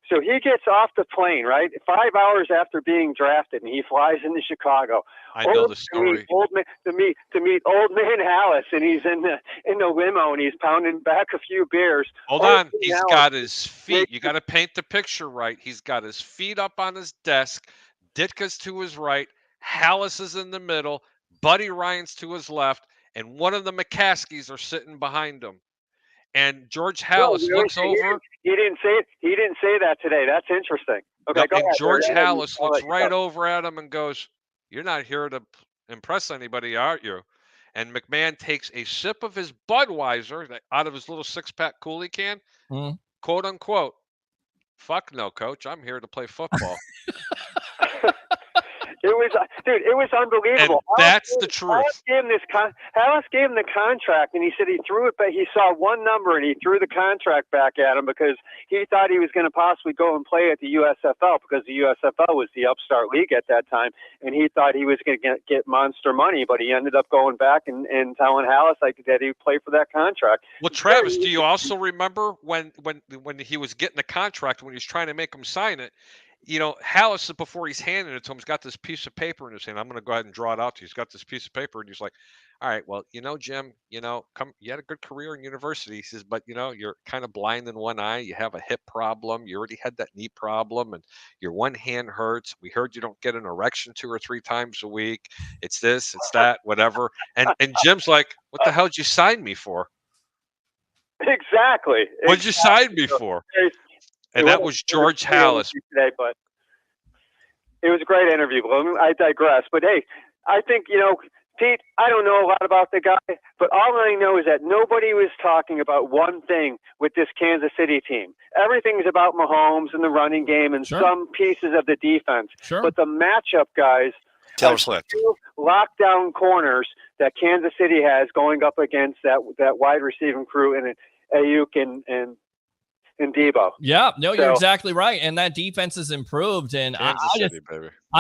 So he gets off the plane, right? 5 hours after being drafted, and he flies into Chicago. I know the story. To meet old man Hallis, and he's in the limo, and he's pounding back a few beers. Hold on, he's got his feet. You got to paint the picture right. He's got his feet up on his desk. Ditka's to his right. Hallis is in the middle. Buddy Ryan's to his left, and one of the McCaskies are sitting behind him. And George Hallis looks over. He didn't say it. He didn't say that today. That's interesting. Okay, go ahead. George Hallis looks right over at him and goes, "You're not here to impress anybody, aren't you?" And McMahon takes a sip of his Budweiser out of his little six-pack coolie can, quote unquote. "Fuck no, coach. I'm here to play football." It was unbelievable. And that's the truth. Hallis gave him the contract, and he said he threw it back. He saw one number, and he threw the contract back at him because he thought he was going to possibly go and play at the USFL because the USFL was the upstart league at that time, and he thought he was going to get monster money, but he ended up going back and telling Hallis that he would play for that contract. Well, Travis, do you also remember when he was getting the contract, when he was trying to make him sign it? Hallis, before he's handing it to him, he's got this piece of paper in his hand. I'm going to go ahead and draw it out to you. He's got this piece of paper, and he's like, all right, well, Jim, you had a good career in university. He says, but, you're kind of blind in one eye. You have a hip problem. You already had that knee problem, and your one hand hurts. We heard you don't get an erection 2 or 3 times a week. It's this, it's that, whatever. And Jim's like, what the hell did you sign me for? Exactly. What did you sign me for? And that was George Hallis. Today, but it was a great interview. I digress. But, hey, I think, Pete, I don't know a lot about the guy, but all I know is that nobody was talking about one thing with this Kansas City team. Everything's about Mahomes and the running game and some pieces of the defense. But the matchup, guys, Taylor Swift. Two lockdown corners that Kansas City has going up against that wide receiving crew and Ayuk and Debo. Yeah, no, you're exactly right, and that defense has improved. And I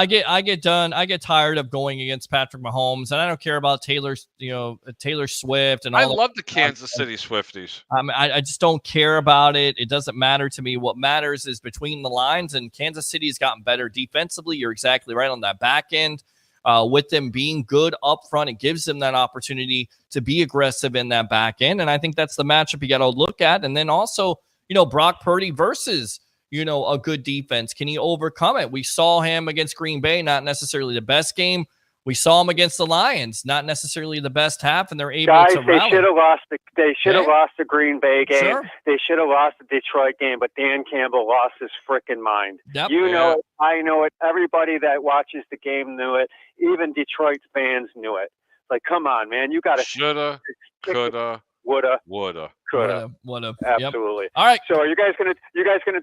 get tired of going against Patrick Mahomes, and I don't care about Taylor Swift and all. I love the Kansas City Swifties. I just don't care about it. It doesn't matter to me. What matters is between the lines, and Kansas City's gotten better defensively. You're exactly right on that back end. With them being good up front, it gives them that opportunity to be aggressive in that back end, and I think that's the matchup you got to look at, and then also. Brock Purdy versus, a good defense. Can he overcome it? We saw him against Green Bay, not necessarily the best game. We saw him against the Lions, not necessarily the best half, and they're able to rally. They should have lost the Green Bay game. Sure. They should have lost the Detroit game, but Dan Campbell lost his freaking mind. Yep. Know it. I know it. Everybody that watches the game knew it. Even Detroit fans knew it. Like, come on, man. You got to. Shoulda, coulda. Woulda. Coulda. Absolutely. Yep. All right. So are you guys gonna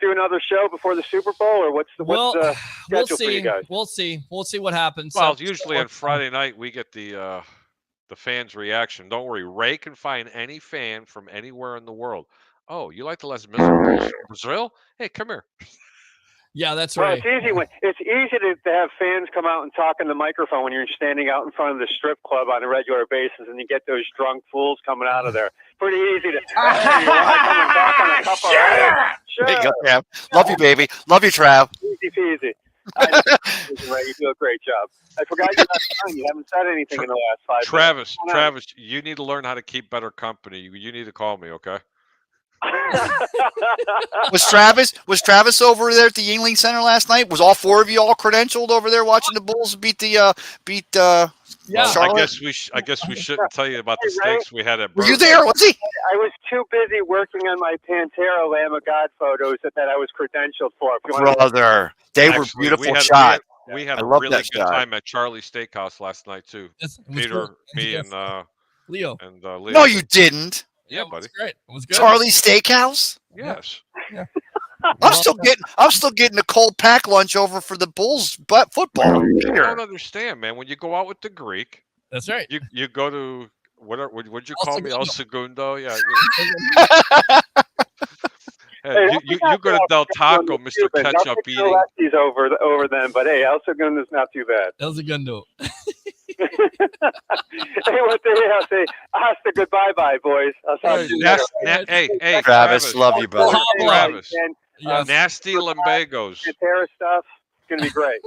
do another show before the Super Bowl, or what's the schedule for you guys? We'll see what happens. Well, usually on Friday night we get the fans' reaction. Don't worry, Ray can find any fan from anywhere in the world. Oh, you like the Les Miserables from Brazil? Hey, come here. Yeah, that's well, right. It's easy to have fans come out and talk in the microphone when you're standing out in front of the strip club on a regular basis, and you get those drunk fools coming out of there. Pretty easy to. There you go, Trav. Love you, baby. Love you, Trav. Easy peasy. Ray, you do a great job. I forgot you you haven't said anything in the last 5 minutes. Travis, you need to learn how to keep better company. You need to call me, okay? Was Travis over there at the Yingling Center last night? Was all four of you all credentialed over there watching the Bulls beat yeah. Charlotte? I guess we shouldn't tell you about the stakes we had at. Were you there? Was he? I was too busy working on my Pantera Lamb of God photos that I was credentialed for. Brother, they were beautiful shots. We had a really good time at Charlie's Steakhouse last night too. Peter, me, and Leo. And Leo. No, you didn't. Yeah, buddy. It was great. It was good. Charlie's Steakhouse? Yes. Yeah. I'm still getting a cold pack lunch over for the Bulls football. You don't understand, man. When you go out with the Greek, that's right. You go to what'd you call me? El Segundo? Yeah. Hey, you go to Del Taco, Mr. Ketchup eating. He's over them, but hey, El Segundo's not too bad. El Segundo. Hey, what the hell? Say hasta goodbye, boys. I'll talk to you later. Hey, Travis, love you, brother. Travis, nasty lumbagos. Pantera stuff. It's gonna be great.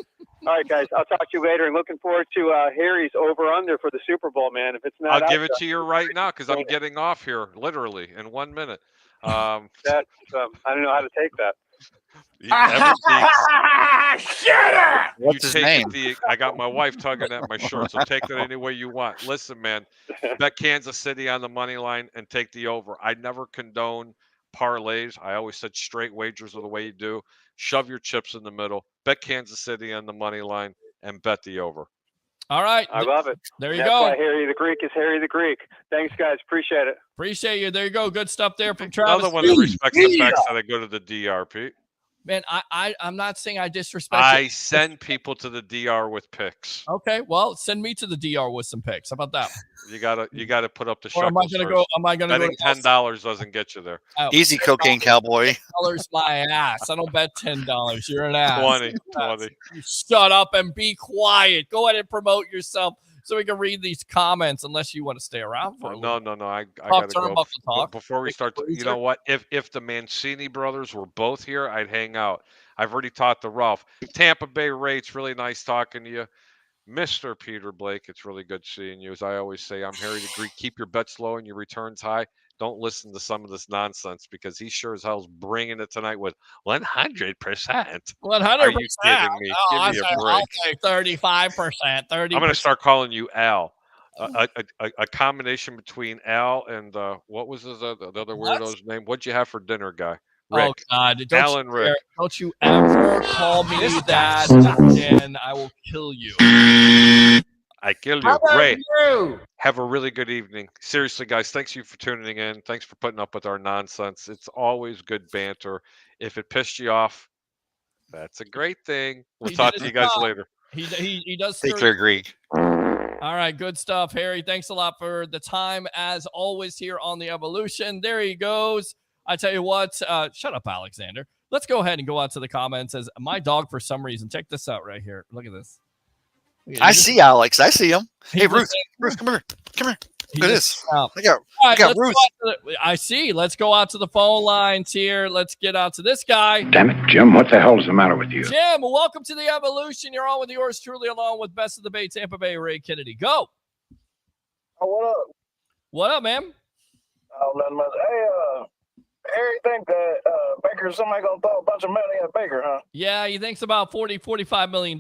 All right, guys. I'll talk to you later. And looking forward to Harry's over/under for the Super Bowl, man. If it's not, I'll give it to you right now because I'm getting off here literally in 1 minute. That's I don't know how to take that. What's his name? I got my wife tugging at my shirt, so take that any way you want. Listen, man, bet Kansas City on the money line and take the over. I never condone parlays. I always said straight wagers are the way you do. Shove your chips in the middle. Bet Kansas City on the money line and bet the over. All right. I love it. There you That's go. why Harry the Greek is Harry the Greek. Thanks, guys. Appreciate it. Appreciate you. There you go. Good stuff there from Travis. Another one that respects the fact that I go to the DRP. Man, I'm not saying I disrespect I send people to the DR with picks. Okay, well, send me to the DR with some picks. How about that? You gotta put up the Or shekels am I gonna Betting go $10 doesn't get you there. Oh, Easy cocaine cowboy. $10 my ass. I don't bet $10. You're an ass. 20. You shut up and be quiet. Go ahead and promote yourself so we can read these comments. Unless you want to stay around for a little. No. I gotta go. Talk. Before we start, you know what? If the Mancini brothers were both here, I'd hang out. I've already talked to Ralph. Tampa Bay Ray, it's really nice talking to you. Mr. Peter Blake, it's really good seeing you. As I always say, I'm Harry the Greek. Keep your bets low and your returns high. Don't listen to some of this nonsense because he sure as hell's bringing it tonight with 100%. 100%. Are you kidding me? No, Give me a break. I'll say 35%. 30%. I'm going to start calling you Al. A combination between Al and what was the other weirdo's name? What'd you have for dinner, guy? Rick. Oh God! Alan Rick. Don't you ever call me that again? I will kill you. I kill How you. about Ray, you? have a really good evening. Seriously, guys, thanks you for tuning in. Thanks for putting up with our nonsense. It's always good banter. If it pissed you off, that's a great thing. We'll He talk did to his you guys job. later. He does. Take care, Greg. All right, good stuff, Harry. Thanks a lot for the time, as always, here on the Evolution. There he goes. I tell you what, shut up, Alexander. Let's go ahead and go out to the comments. As my dog, for some reason, check this out right here. Look at this. I see Alex. I see him. He Hey, was- Ruth, come here. Come here. He Look at just- this. out. I got All right, let's Ruth. go out to I see. Let's go out to the phone lines here. Let's get out to this guy. Damn it, Jim, what the hell is the matter with you? Jim, welcome to the Evolution. You're on with yours truly, along with Best of the Bay, Tampa Bay, Ray Kennedy. Go. Oh, what up? What up, man? Oh, nothing much. Hey, Harry think that Baker, somebody gonna throw a bunch of money at Baker, huh? Yeah, he thinks about $45 million.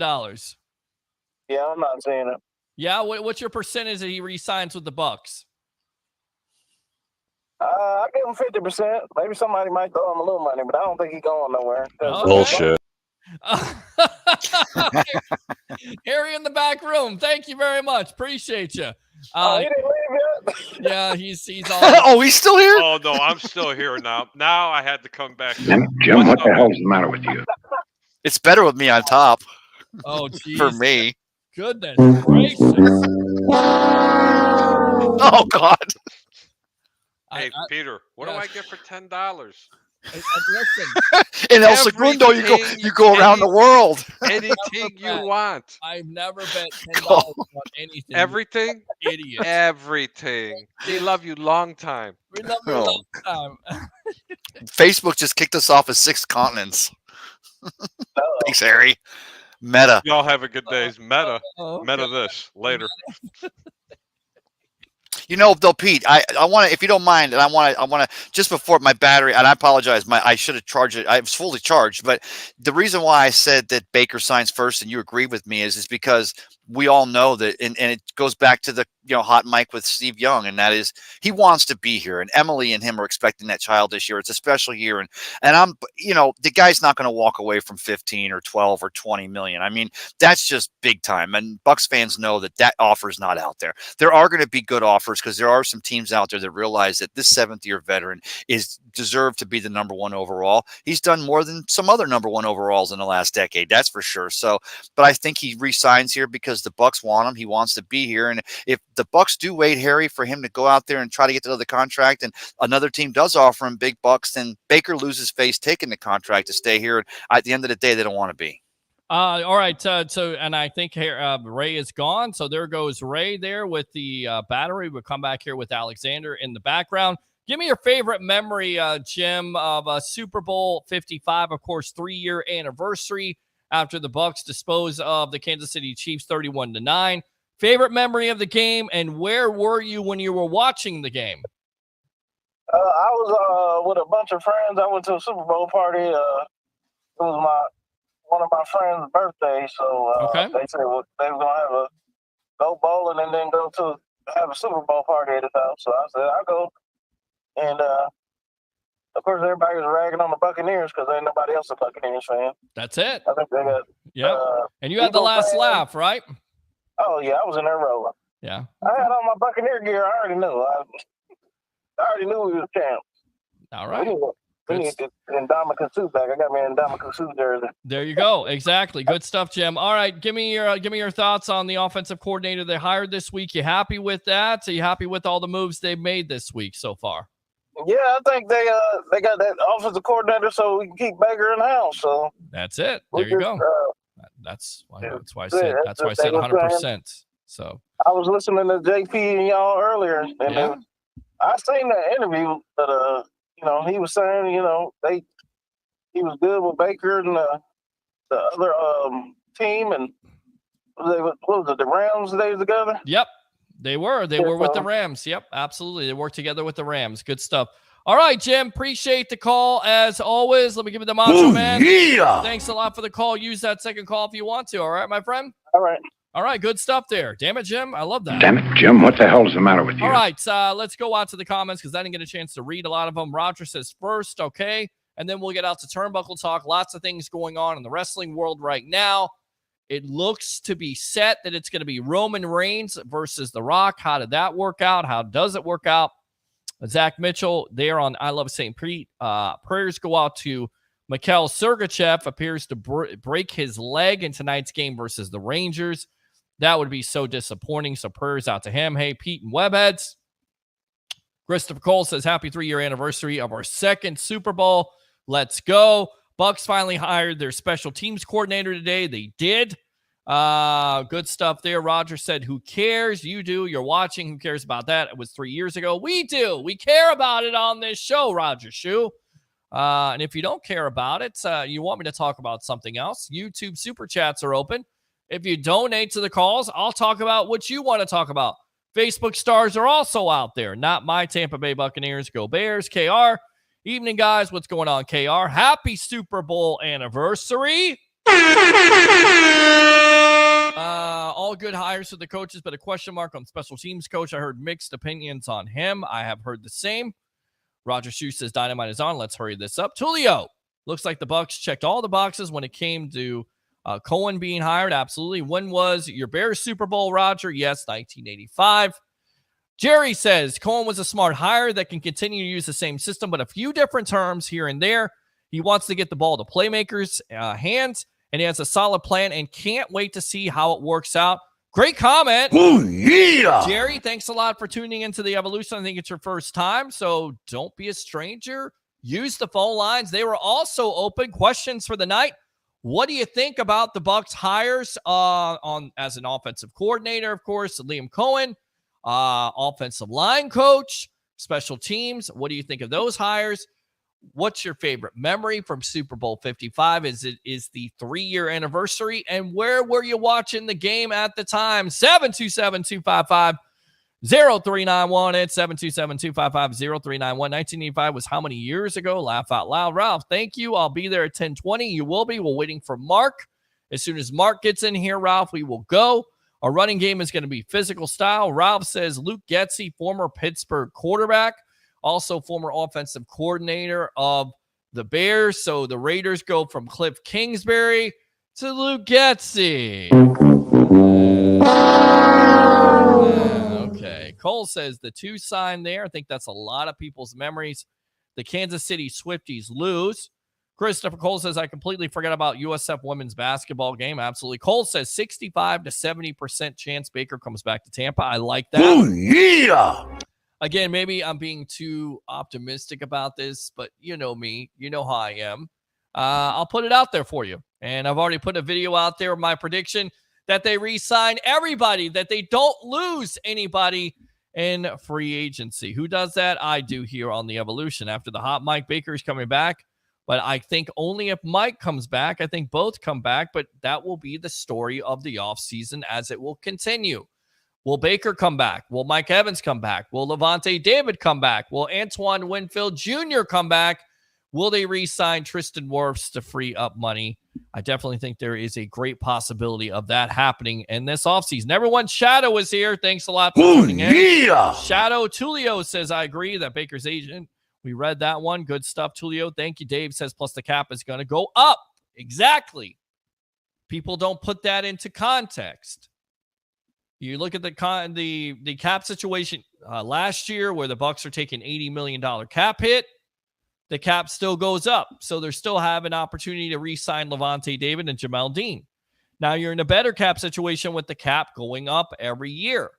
Yeah, I'm not seeing it. Yeah, what's your percentage that he re-signs with the Bucs? I give him 50%. Maybe somebody might throw him a little money, but I don't think he's going nowhere. Bullshit. Harry in the back room. Thank you very much. Appreciate you. He didn't leave yet? Yeah, he's all. Oh, he's still here? Oh, no, I'm still here now. Now I had to come back. Damn it, Jim, what the hell is the matter with you? It's better with me on top. Oh, geez. For me. Goodness gracious. Oh, God. Hey, Peter, what do I get for $10? Listen, In El Segundo, you go around the world. Anything you want. I've never bet $10 on anything. Everything? Idiot. Everything. We love you long time. We love you a long time. Facebook just kicked us off of 6 continents. Thanks, Harry. Meta. Y'all have a good day. Meta. Okay. Meta this. Later. You know, though, Pete, I want to, if you don't mind, and I want to, just before my battery, and I apologize, I should have charged it. I was fully charged, but the reason why I said that Baker signs first, and you agree with me, is because we all know that, and it goes back to the hot mic with Steve Young, and that is he wants to be here, and Emily and him are expecting that child this year. It's a special year, and I'm the guy's not going to walk away from 15 or 12 or 20 million. I mean, that's just big time, and Bucs fans know that offer is not out there. There are going to be good offers because there are some teams out there that realize that this 7th-year veteran is deserved to be the number 1 overall. He's done more than some other number 1 overalls in the last decade, that's for sure. So, but I think he re-signs here because the Bucs want him. He wants to be here, and if the Bucs do wait, Harry, for him to go out there and try to get another contract, and another team does offer him big bucks, then Baker loses face taking the contract to stay here. And at the end of the day, they don't want to be. All right. So, and I think here Ray is gone. So there goes Ray there with the battery. We'll come back here with Alexander in the background. Give me your favorite memory, Jim, of Super Bowl 55. Of course, 3-year anniversary after the Bucs dispose of the Kansas City Chiefs 31-9. Favorite memory of the game, and where were you when you were watching the game? I was with a bunch of friends. I went to a Super Bowl party. It was one of my friends' birthday, so they said they were gonna go bowling and then go to have a Super Bowl party at his house. So I said I'll go, and of course everybody was ragging on the Buccaneers because ain't nobody else a Buccaneers fan. That's it. I think they got and you had the last laugh, right? Oh yeah, I was in there rolling. Yeah, I had on my Buccaneer gear. I already knew. I already knew we was champs. All right. We need to Ndamukong Suh back. I got me an Ndamukong Suh jersey. There you go. Exactly. Good stuff, Jim. All right, give me your thoughts on the offensive coordinator they hired this week. You happy with that? Are you happy with all the moves they've made this week so far? Yeah, I think they got that offensive coordinator so we can keep Baker in the house. So that's it. There you go. That's why I said 100%. So I was listening to JP and y'all earlier, and I seen that interview, but he was saying he was good with Baker and the other team, and what was it, the Rams days together? Yep, they were. They were with the Rams. Yep, absolutely. They worked together with the Rams. Good stuff. All right, Jim, appreciate the call as always. Let me give it the Macho Man. Yeah. Thanks a lot for the call. Use that second call if you want to. All right, my friend? All right. All right, good stuff there. Damn it, Jim. I love that. Damn it, Jim, what the hell is the matter with you? All right, let's go on to the comments because I didn't get a chance to read a lot of them. Roger says first, okay, and then we'll get out to turnbuckle talk. Lots of things going on in the wrestling world right now. It looks to be set that it's going to be Roman Reigns versus The Rock. How did that work out? How does it work out? Zach Mitchell there on I Love St. Pete. Prayers go out to Mikhail Sergachev. Appears to break his leg in tonight's game versus the Rangers. That would be so disappointing. So prayers out to him. Hey, Pete and Webheads. Christopher Cole says, happy 3-year anniversary of our second Super Bowl. Let's go. Bucs finally hired their special teams coordinator today. They did. Good stuff there. Roger said, who cares? You do. You're watching. Who cares about that? It was 3 years ago. We do. We care about it on this show, Roger Shue. And if you don't care about it, you want me to talk about something else, YouTube Super Chats are open. If you donate to the calls, I'll talk about what you want to talk about. Facebook stars are also out there. Not my Tampa Bay Buccaneers. Go Bears. KR. Evening, guys. What's going on, KR? Happy Super Bowl anniversary. All good hires for the coaches, but a question mark on special teams coach. I heard mixed opinions on him. I have heard the same. Roger Shue says Dynamite is on. Let's hurry this up. Tulio. Looks like the Bucs checked all the boxes when it came to Coen being hired. Absolutely. When was your Bears Super Bowl, Roger? Yes, 1985. Jerry says Coen was a smart hire that can continue to use the same system, but a few different terms here and there. He wants to get the ball to playmakers' hands, and he has a solid plan and can't wait to see how it works out. Great comment. Oh, yeah. Jerry, thanks a lot for tuning into the Evolution. I think it's your first time, so don't be a stranger. Use the phone lines. They were also open. Questions for the night. What do you think about the Bucs hires on as an offensive coordinator, of course, Liam Coen, offensive line coach, special teams? What do you think of those hires? What's your favorite memory from Super Bowl 55? Is the 3-year anniversary? And where were you watching the game at the time? 727-255-0391. It's 727-255-0391. 1985 was how many years ago? Laugh out loud. Ralph, thank you. I'll be there at 10:20. You will be. We're waiting for Mark. As soon as Mark gets in here, Ralph, we will go. Our running game is going to be physical style. Ralph says Luke Getsy, former Pittsburgh quarterback, also former offensive coordinator of the Bears. So the Raiders go from Cliff Kingsbury to Luke Getsy. Okay. Cole says the 2 sign there. I think that's a lot of people's memories. The Kansas City Swifties lose. Christopher Cole says, I completely forgot about USF women's basketball game. Absolutely. Cole says 65 to 70% chance Baker comes back to Tampa. I like that. Oh, yeah. Again, maybe I'm being too optimistic about this, but you know me. You know how I am. I'll put it out there for you. And I've already put a video out there of my prediction that they re-sign everybody, that they don't lose anybody in free agency. Who does that? I do here on the Evolution. After the hot Mike Baker is coming back, but I think only if Mike comes back. I think both come back, but that will be the story of the offseason as it will continue. Will Baker come back? Will Mike Evans come back? Will Levante David come back? Will Antoine Winfield Jr. come back? Will they re-sign Tristan Wirfs to free up money? I definitely think there is a great possibility of that happening in this offseason. Everyone, Shadow is here. Thanks a lot for tuning in. Yeah. Shadow Tulio says, I agree that Baker's agent. We read that one. Good stuff, Tulio. Thank you. Dave says, plus the cap is going to go up. Exactly. People don't put that into context. You look at the cap situation last year where the Bucs are taking $80 million cap hit. The cap still goes up. So they still have an opportunity to re-sign Levante David and Jamel Dean. Now you're in a better cap situation with the cap going up every year.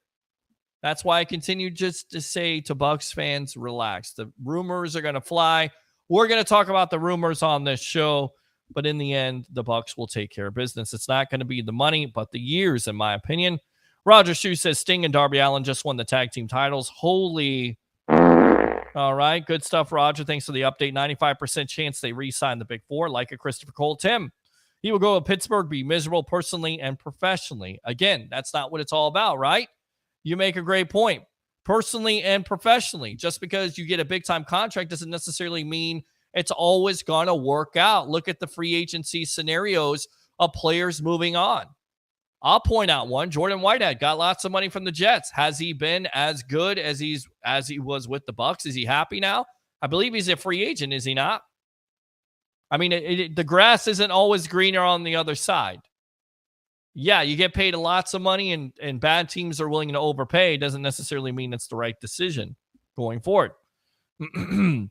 That's why I continue just to say to Bucs fans, relax. The rumors are going to fly. We're going to talk about the rumors on this show. But in the end, the Bucs will take care of business. It's not going to be the money, but the years, in my opinion. Roger Shue says Sting and Darby Allin just won the tag team titles. Holy. All right. Good stuff, Roger. Thanks for the update. 95% chance they re-sign the Big Four, like a Christopher Cole. Tim, he will go to Pittsburgh, be miserable personally and professionally. Again, that's not what it's all about, right? You make a great point. Personally and professionally. Just because you get a big-time contract doesn't necessarily mean it's always going to work out. Look at the free agency scenarios of players moving on. I'll point out one. Jordan Whitehead got lots of money from the Jets. Has he been as good as he was with the Bucs? Is he happy now? I believe he's a free agent, is he not? I mean, the grass isn't always greener on the other side. yeah, you get paid lots of money and bad teams are willing to overpay. Doesn't necessarily mean it's the right decision going forward.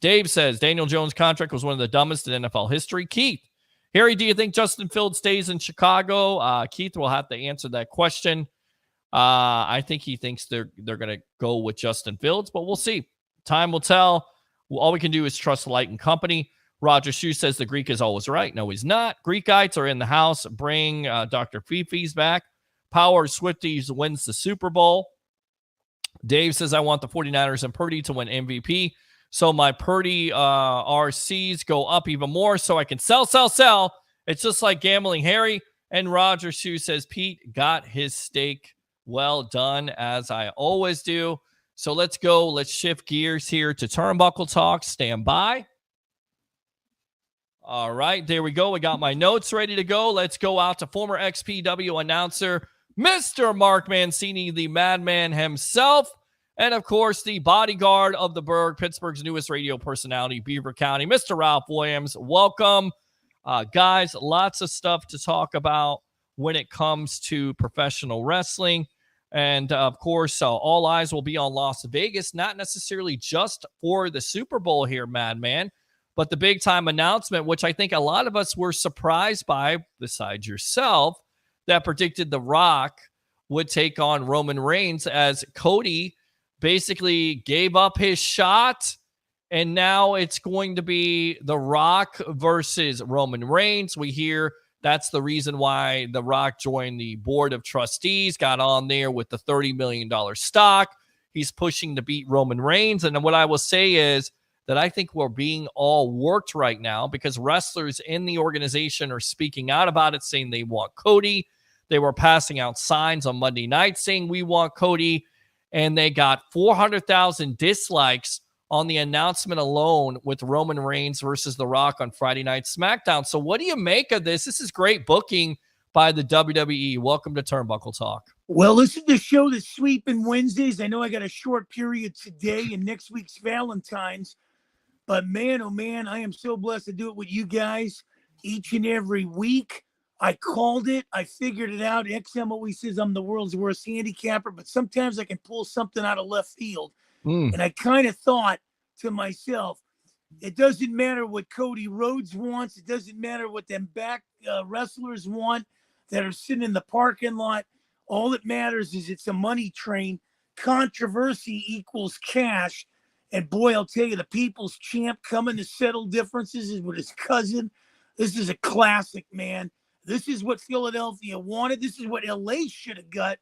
Dave says Daniel Jones' contract was one of the dumbest in NFL history. Keith, Harry, do you think Justin Fields stays in Chicago? Keith will have to answer that question. I think he thinks they're going to go with Justin Fields, but we'll see. Time will tell. All we can do is trust Light and Company. Roger Shue says the Greek is always right. No, he's not. Greekites are in the house. Bring Dr. Fifi's back. Power Swifties wins the Super Bowl. Dave says, I want the 49ers and Purdy to win MVP. So my Purdy RCs go up even more so I can sell. It's just like gambling, Harry. And Roger Shue says, Pete got his steak well done, as I always do. So let's go. Let's shift gears here to Turnbuckle Talk. Stand by. All right, there we go. We got my notes ready to go. Let's go out to former XPW announcer, Mr. Mark Mancini, the madman himself, and, of course, the bodyguard of the Berg, Pittsburgh's newest radio personality, Beaver County, Mr. Ralph Williams. Welcome. Guys, lots of stuff to talk about when it comes to professional wrestling. And, of course, all eyes will be on Las Vegas, not necessarily just for the Super Bowl here, madman, but the big-time announcement, which I think a lot of us were surprised by, besides yourself, that predicted The Rock would take on Roman Reigns, as Cody basically gave up his shot, and now it's going to be The Rock versus Roman Reigns. We hear that's the reason why The Rock joined the board of trustees, got on there with the $30 million stock. He's pushing to beat Roman Reigns, and what I will say is, that I think we're being all worked right now because wrestlers in the organization are speaking out about it, saying they want Cody. They were passing out signs on Monday night saying we want Cody, and they got 400,000 dislikes on the announcement alone with Roman Reigns versus The Rock on Friday Night SmackDown. So what do you make of this? This is great booking by the WWE. Welcome to Turnbuckle Talk. Well, this is the show that's sweeping Wednesdays. I know I got a short period today and next week's Valentine's. But man, oh man, I am so blessed to do it with you guys each and every week. I called it. I figured it out. XM always says I'm the world's worst handicapper, but sometimes I can pull something out of left field. And I kind of thought to myself, it doesn't matter what Cody Rhodes wants. It doesn't matter what them back wrestlers want that are sitting in the parking lot. All that matters is it's a money train. Controversy equals cash. And boy, I'll tell you, the people's champ coming to settle differences is with his cousin. This is a classic, man. This is what Philadelphia wanted. This is what LA should have got,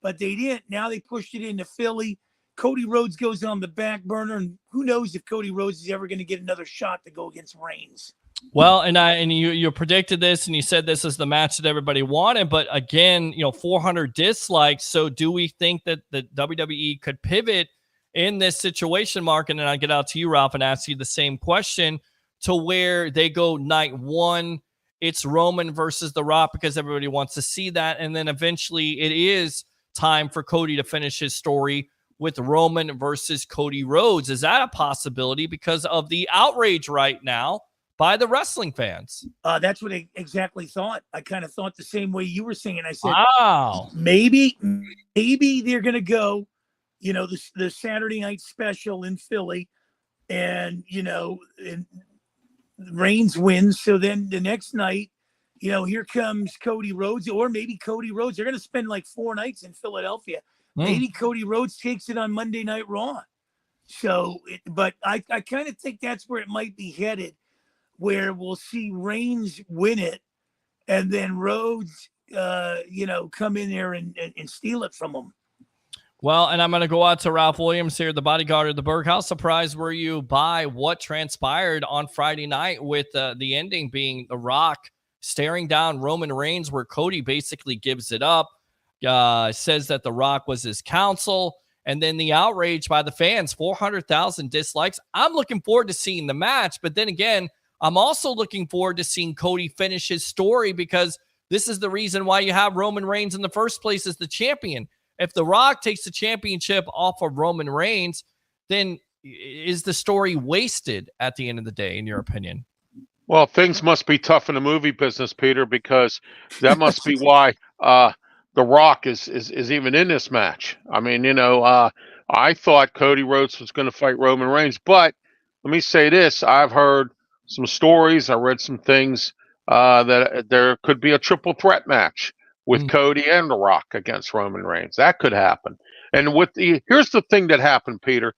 but they didn't. Now they pushed it into Philly. Cody Rhodes goes on the back burner, and who knows if Cody Rhodes is ever going to get another shot to go against Reigns. Well, and you predicted this, and you said this is the match that everybody wanted, but again, 400 dislikes. So do we think that the WWE could pivot in this situation, Mark? And then I get out to you, Ralph, and ask you the same question, to where they go night one, it's Roman versus The Rock because everybody wants to see that. And then eventually it is time for Cody to finish his story with Roman versus Cody Rhodes. Is that a possibility because of the outrage right now by the wrestling fans? That's what I exactly thought. I kind of thought the same way you were saying. I said, wow, maybe they're going to go, the Saturday night special in Philly, and, and Reigns wins. So then the next night, here comes Cody Rhodes, or maybe Cody Rhodes. They're going to spend like 4 nights in Philadelphia. Maybe Cody Rhodes takes it on Monday Night Raw. So, but I kind of think that's where it might be headed, where we'll see Reigns win it, and then Rhodes, come in there and steal it from him. Well, and I'm going to go out to Ralph Williams here, the bodyguard of the Berg. How surprised were you by what transpired on Friday night with the ending being The Rock staring down Roman Reigns, where Cody basically gives it up, says that The Rock was his counsel, and then the outrage by the fans, 400,000 dislikes. I'm looking forward to seeing the match, but then again, I'm also looking forward to seeing Cody finish his story, because this is the reason why you have Roman Reigns in the first place as the champion. If The Rock takes the championship off of Roman Reigns, then is the story wasted at the end of the day, in your opinion? Well, things must be tough in the movie business, Peter, because that must be why The Rock is even in this match. I mean, I thought Cody Rhodes was going to fight Roman Reigns, but let me say this: I've heard some stories, I read some things that there could be a triple threat match with Cody and The Rock against Roman Reigns. That could happen. And here's the thing that happened, Peter.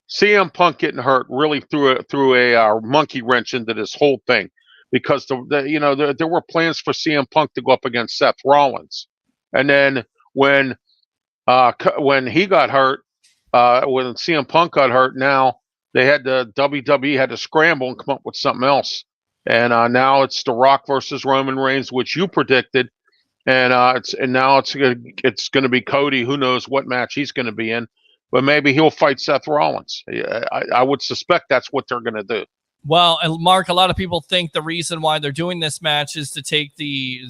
CM Punk getting hurt really threw a monkey wrench into this whole thing, because there were plans for CM Punk to go up against Seth Rollins, and then when he got hurt, when CM Punk got hurt, now WWE had to scramble and come up with something else, and now it's The Rock versus Roman Reigns, which you predicted, and now it's going to be Cody. Who knows what match he's going to be in? But maybe he'll fight Seth Rollins. I would suspect that's what they're going to do. Well, and Mark, a lot of people think the reason why they're doing this match is to take the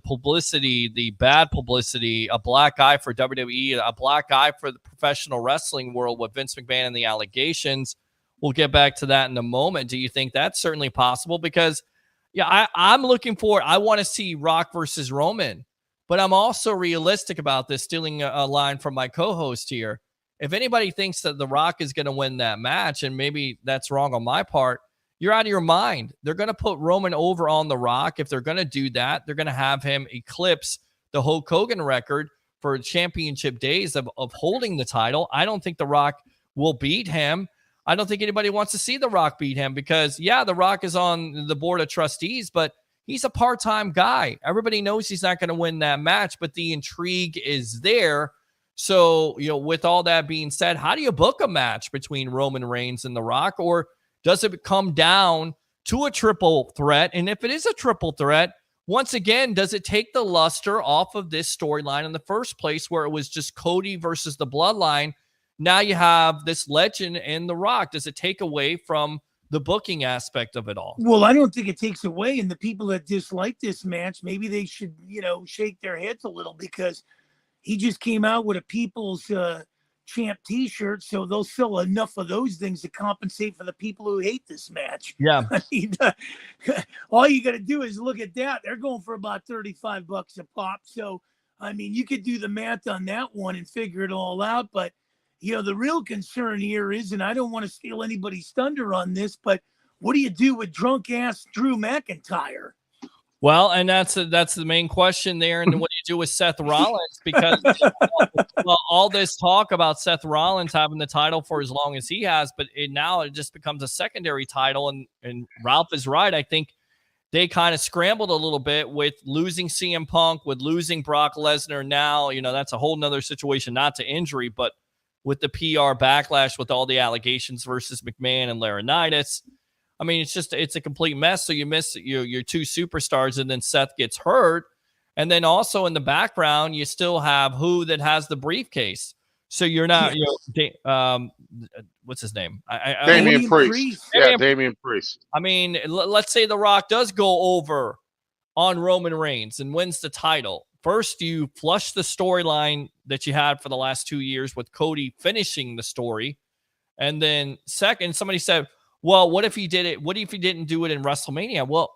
publicity, the bad publicity, a black eye for WWE, a black eye for the professional wrestling world with Vince McMahon and the allegations. We'll get back to that in a moment. Do you think that's certainly possible? Because, I'm looking forward. I want to see Rock versus Roman. But I'm also realistic about this, stealing a line from my co-host here. If anybody thinks that The Rock is going to win that match, and maybe that's wrong on my part, you're out of your mind. They're going to put Roman over on The Rock. If they're going to do that, they're going to have him eclipse the Hulk Hogan record for championship days of holding the title. I don't think The Rock will beat him. I don't think anybody wants to see The Rock beat him because, The Rock is on the board of trustees, but he's a part-time guy. Everybody knows he's not going to win that match, but the intrigue is there. So, with all that being said, how do you book a match between Roman Reigns and The Rock? Or does it come down to a triple threat? And if it is a triple threat, once again, does it take the luster off of this storyline in the first place where it was just Cody versus the Bloodline? Now you have this legend and The Rock. Does it take away from the booking aspect of it all? Well, I don't think it takes away. And the people that dislike this match, maybe they should, shake their heads a little, because he just came out with a People's Champ t-shirt. So they'll sell enough of those things to compensate for the people who hate this match. Yeah. I mean, all you got to do is look at that. They're going for about $35 a pop. So, I mean, you could do the math on that one and figure it all out. But the real concern here is, and I don't want to steal anybody's thunder on this, but what do you do with drunk ass Drew McIntyre? Well, and that's the main question there. And what do you do with Seth Rollins? Because all this talk about Seth Rollins having the title for as long as he has, but now it just becomes a secondary title. And Ralph is right. I think they kind of scrambled a little bit with losing CM Punk, with losing Brock Lesnar. Now, that's a whole nother situation, not to injury, but with the PR backlash with all the allegations versus McMahon and Laurinaitis. I mean, it's a complete mess. So you miss your two superstars, and then Seth gets hurt. And then also in the background, you still have who that has the briefcase. So you're not, what's his name? Damian Priest. Damian Priest. I mean, let's say The Rock does go over on Roman Reigns and wins the title. First, you flush the storyline that you had for the last 2 years with Cody finishing the story. And then second, somebody said, well, what if he did it? What if he didn't do it in WrestleMania? Well,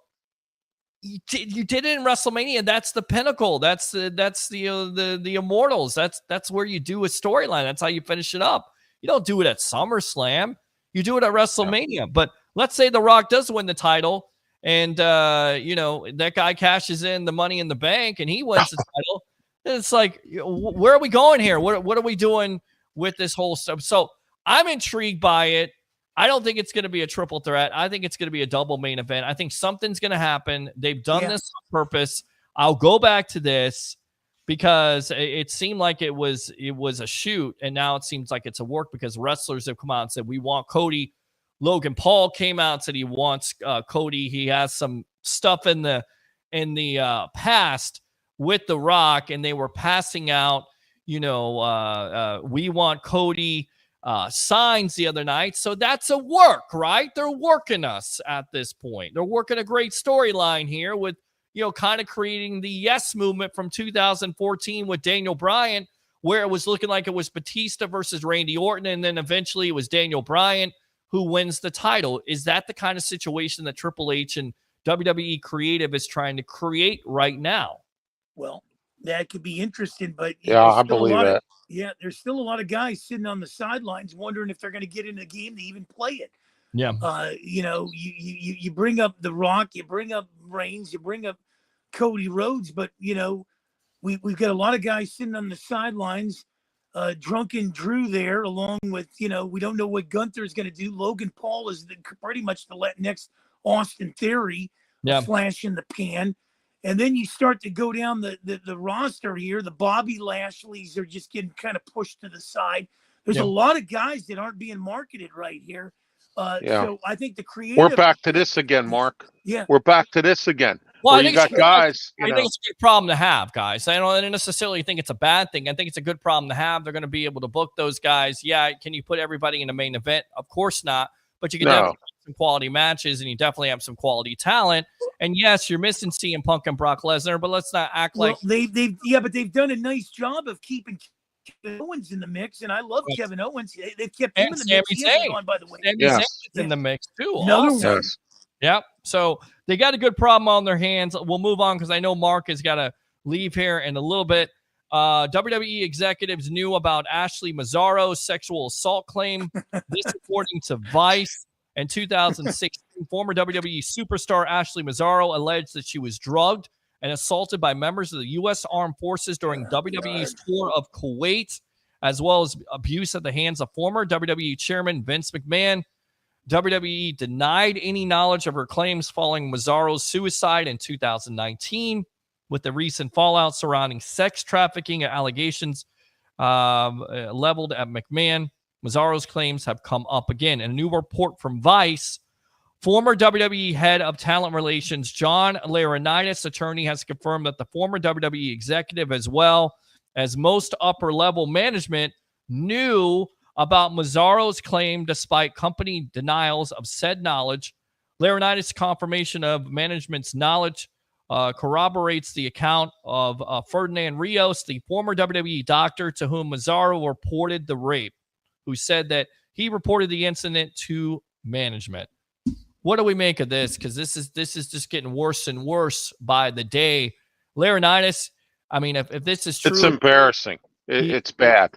you did it in WrestleMania. That's the pinnacle. That's the Immortals. That's where you do a storyline. That's how you finish it up. You don't do it at SummerSlam. You do it at WrestleMania. Yeah. But let's say The Rock does win the title, and that guy cashes in the Money in the Bank, and he wins the title. It's like, where are we going here? What are we doing with this whole stuff? So I'm intrigued by it. I don't think it's going to be a triple threat. I think it's going to be a double main event. I think something's going to happen. They've done this on purpose. I'll go back to this because it seemed like it was a shoot, and now it seems like it's a work because wrestlers have come out and said, we want Cody. Logan Paul came out and said he wants Cody. He has some stuff in the past with The Rock, and they were passing out, we want Cody signs the other night. So that's a work, right? They're working us at this point. They're working a great storyline here with, kind of creating the yes movement from 2014 with Daniel Bryan, where it was looking like it was Batista versus Randy Orton. And then eventually it was Daniel Bryan who wins the title. Is that the kind of situation that Triple H and WWE Creative is trying to create right now? Well, that could be interesting, but Yeah, I believe that. There's still a lot of guys sitting on the sidelines wondering if they're going to get in the game to even play it. Yeah. You bring up The Rock, you bring up Reigns, you bring up Cody Rhodes, but we've got a lot of guys sitting on the sidelines. Drunken Drew there, along with we don't know what Gunther is going to do. Logan Paul is pretty much the next Austin Theory, a flash in the pan. And then you start to go down the roster here. The Bobby Lashley's are just getting kind of pushed to the side. There's a lot of guys that aren't being marketed right here. So I think the creative. We're back to this again, Mark. Yeah. We're back to this again. Well, you got guys. I think it's a good problem to have, guys. I don't necessarily think it's a bad thing. I think it's a good problem to have. They're going to be able to book those guys. Yeah. Can you put everybody in the main event? Of course not. But you can definitely have some quality matches, and you definitely have some quality talent. And yes, you're missing CM Punk and Brock Lesnar, but let's not act like they've done a nice job of keeping Kevin Owens in the mix, and I love Kevin Owens. They've kept him in the mix. He hasn't gone, by the way. Sami Zayn's in the mix too. Another awesome. one. Yep. So they got a good problem on their hands. We'll move on because I know Mark has got to leave here in a little bit. WWE executives knew about Ashley Mazzaro's sexual assault claim. This according to Vice. In 2016, former WWE superstar Ashley Mazzaro alleged that she was drugged and assaulted by members of the U.S. Armed Forces during WWE's tour of Kuwait, as well as abuse at the hands of former WWE chairman Vince McMahon. WWE denied any knowledge of her claims following Mazzaro's suicide in 2019, with the recent fallout surrounding sex trafficking allegations leveled at McMahon. Mazzaro's claims have come up again. In a new report from Vice, former WWE head of talent relations John Laurinaitis' attorney has confirmed that the former WWE executive, as well as most upper-level management, knew about Mazzaro's claim despite company denials of said knowledge. Laurinaitis' confirmation of management's knowledge corroborates the account of Ferdinand Rios, the former WWE doctor to whom Mazzaro reported the rape, who said that he reported the incident to management. What do we make of this? Because this is just getting worse and worse by the day. Laurinaitis, I mean, if this is true, it's embarrassing. It's bad.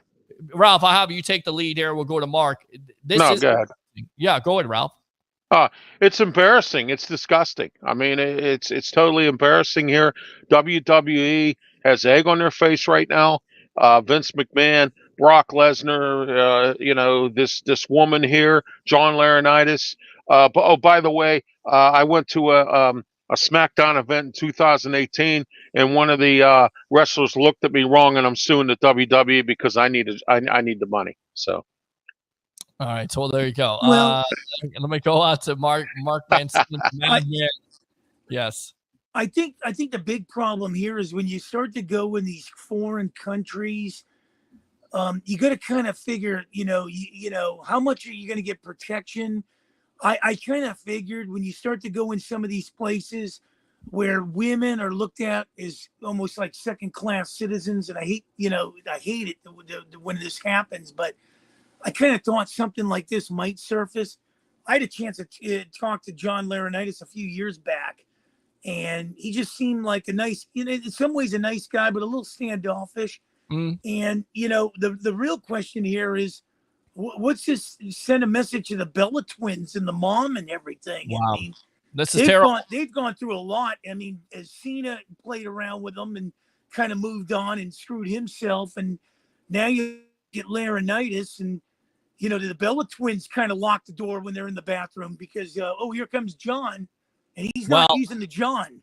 Ralph, I'll have you take the lead here. We'll go to Mark. Go ahead. Yeah, go ahead, Ralph. It's embarrassing. It's disgusting. I mean, it's totally embarrassing here. WWE has egg on their face right now. Vince McMahon, Brock Lesnar, this woman here, John Laurinaitis. By the way, I went to a SmackDown event in 2018, and one of the wrestlers looked at me wrong, and I'm suing the WWE because I need the money. So. All right, so there you go. Well, let me go out to Mark Mancini. Yes. I think the big problem here is when you start to go in these foreign countries, you got to kind of figure, how much are you going to get protection? I kind of figured when you start to go in some of these places where women are looked at as almost like second-class citizens, and I hate it when this happens, but I kind of thought something like this might surface. I had a chance to talk to John Laurinaitis a few years back, and he just seemed like a nice, in some ways a nice guy, but a little standoffish. And, the real question here is, what's this send a message to the Bella twins and the mom and everything? Wow. I mean, this is terrible. They've gone through a lot. I mean, as Cena played around with them and kind of moved on and screwed himself, and now you get Laurinaitis, and the Bella twins kind of lock the door when they're in the bathroom because here comes John, and he's not using the John.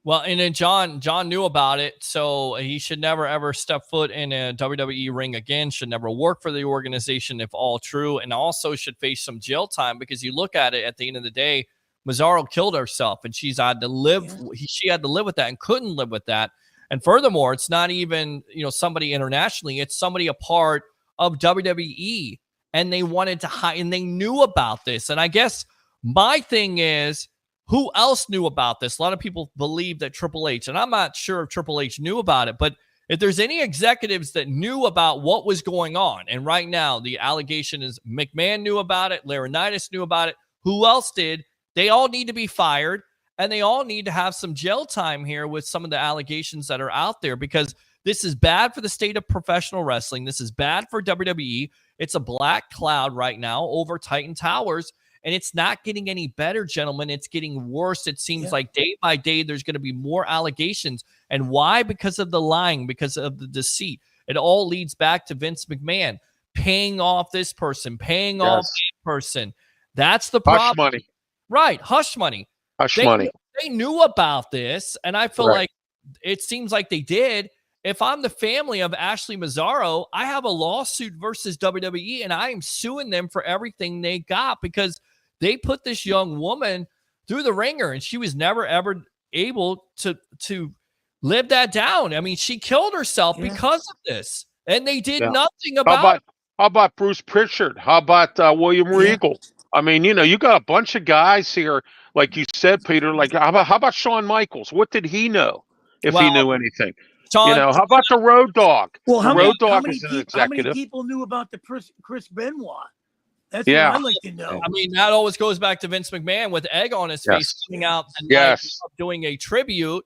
Well, and then John knew about it, so he should never ever step foot in a WWE ring again. Should never work for the organization if all true, and also should face some jail time because you look at it at the end of the day, Mazzaro killed herself, and she had to live with that and couldn't live with that. And furthermore, it's not even somebody internationally; it's somebody a part of WWE, and they wanted to hide, and they knew about this. And I guess my thing is, who else knew about this? A lot of people believe that Triple H, and I'm not sure if Triple H knew about it, but if there's any executives that knew about what was going on, and right now the allegation is McMahon knew about it, Laurinaitis knew about it, who else did? They all need to be fired, and they all need to have some jail time here with some of the allegations that are out there, because this is bad for the state of professional wrestling. This is bad for WWE. It's a black cloud right now over Titan Towers, and it's not getting any better, gentlemen. It's getting worse. It seems like day by day there's going to be more allegations. And why? Because of the lying, because of the deceit. It all leads back to Vince McMahon paying off this person, paying off that person. That's the problem. Hush money. Right, hush money. Money. They knew about this, and I feel like it seems like they did. If I'm the family of Ashley Mazzaro, I have a lawsuit versus WWE, and I am suing them for everything they got because they put this young woman through the ringer, and she was never, ever able to live that down. I mean, she killed herself because of this, and they did nothing about it. How about Bruce Pritchard? How about William Regal? I mean, you got a bunch of guys here, like you said, Peter. Like, how about Shawn Michaels? What did he know if he knew anything? How about the Road Dogg? Well, the Road Dogg is an executive. How many people knew about the Chris Benoit? That's what I'd like to know. I mean, that always goes back to Vince McMahon with egg on his face, coming out and doing a tribute,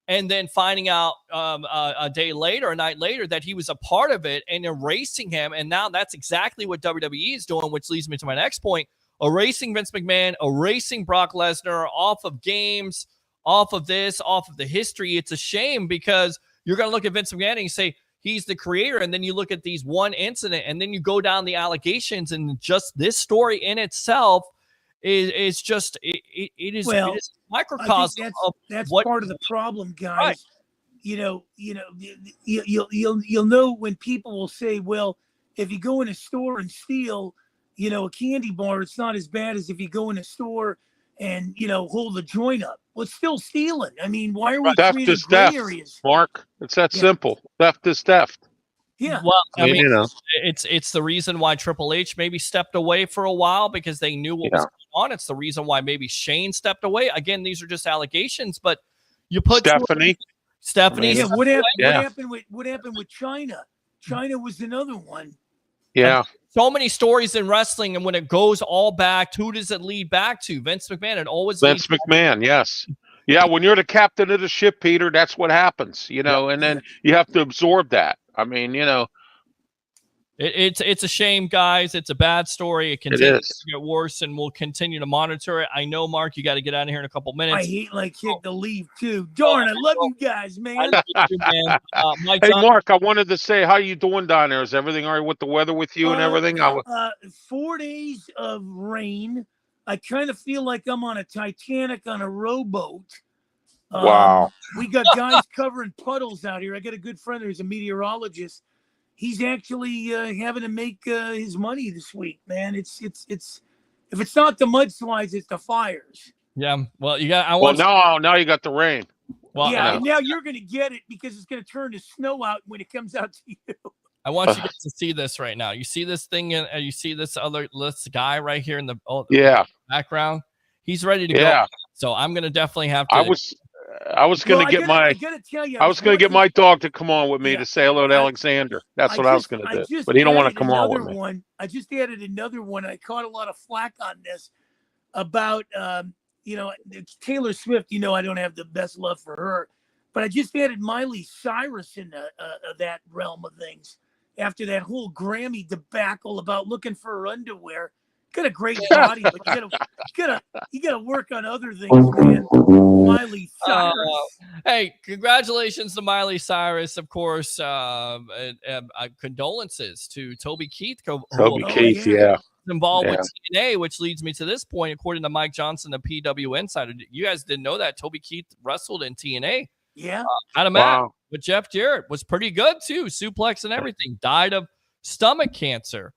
and then finding out a night later, that he was a part of it and erasing him. And now that's exactly what WWE is doing, which leads me to my next point. Erasing Vince McMahon, erasing Brock Lesnar off of games, off of this, off of the history. It's a shame because you're going to look at Vince McMahon and you say he's the creator, and then you look at these one incident, and then you go down the allegations, and just this story in itself is just it is a microcosm of that's what part of the problem, guys. Right. You'll know when people will say, well, if you go in a store and steal, a candy bar, it's not as bad as if you go in a store and hold the joint up. Well, it's still stealing. I mean, why are we creating gray areas? Mark, it's that simple. Theft is theft. Yeah. Well, I mean, it's the reason why Triple H maybe stepped away for a while, because they knew what was going on. It's the reason why maybe Shane stepped away. Again, these are just allegations, but you put Stephanie. Yeah. What happened with China? China was another one. Yeah. So many stories in wrestling, and when it goes all back, who does it lead back to? Vince McMahon. It always Vince McMahon. Yes. Yeah. When you're the captain of the ship, Peter, that's what happens. And then you have to absorb that. I mean, It's a shame, guys. It's a bad story. It continues to get worse, and we'll continue to monitor it. I know, Mark, you got to get out of here in a couple minutes. I hate like heck to leave too. Darn, I love you guys, man. I love you, man. Hey, Mark, I wanted to say, how you doing down there? Is everything all right with the weather with you and everything? 4 days of rain. I kind of feel like I'm on a Titanic on a rowboat. Wow. We got guys covering puddles out here. I got a good friend who's a meteorologist. He's actually having to make his money this week, man. It's if it's not the mudslides, it's the fires. Yeah. Well, you got. Now you got the rain. Well, yeah. Now you're going to get it because it's going to turn to snow out when it comes out to you. I want you guys to see this right now. You see this thing, and you see this guy right here in the background. He's ready to go. So I'm going to definitely have to. I was going to get my dog to come on with me to say hello to Alexander. That's what I was going to do. But he don't want to come on with me. I just added another one. I caught a lot of flack on this about, Taylor Swift. I don't have the best love for her. But I just added Miley Cyrus in that realm of things after that whole Grammy debacle about looking for her underwear. Got a great body, but you gotta work on other things, man. Miley Cyrus. Hey, congratulations to Miley Cyrus, of course. Condolences to Toby Keith. Involved with TNA, which leads me to this point. According to Mike Johnson, the PW Insider, you guys didn't know that Toby Keith wrestled in TNA. Yeah, had a match with Jeff Jarrett. Was pretty good too. Suplex and everything. Died of stomach cancer.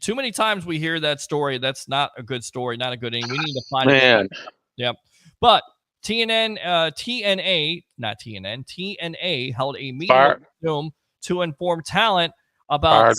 Too many times we hear that story. That's not a good story, not a good ending. We need to find it. Yep. But TNA held a meeting Zoom to inform talent about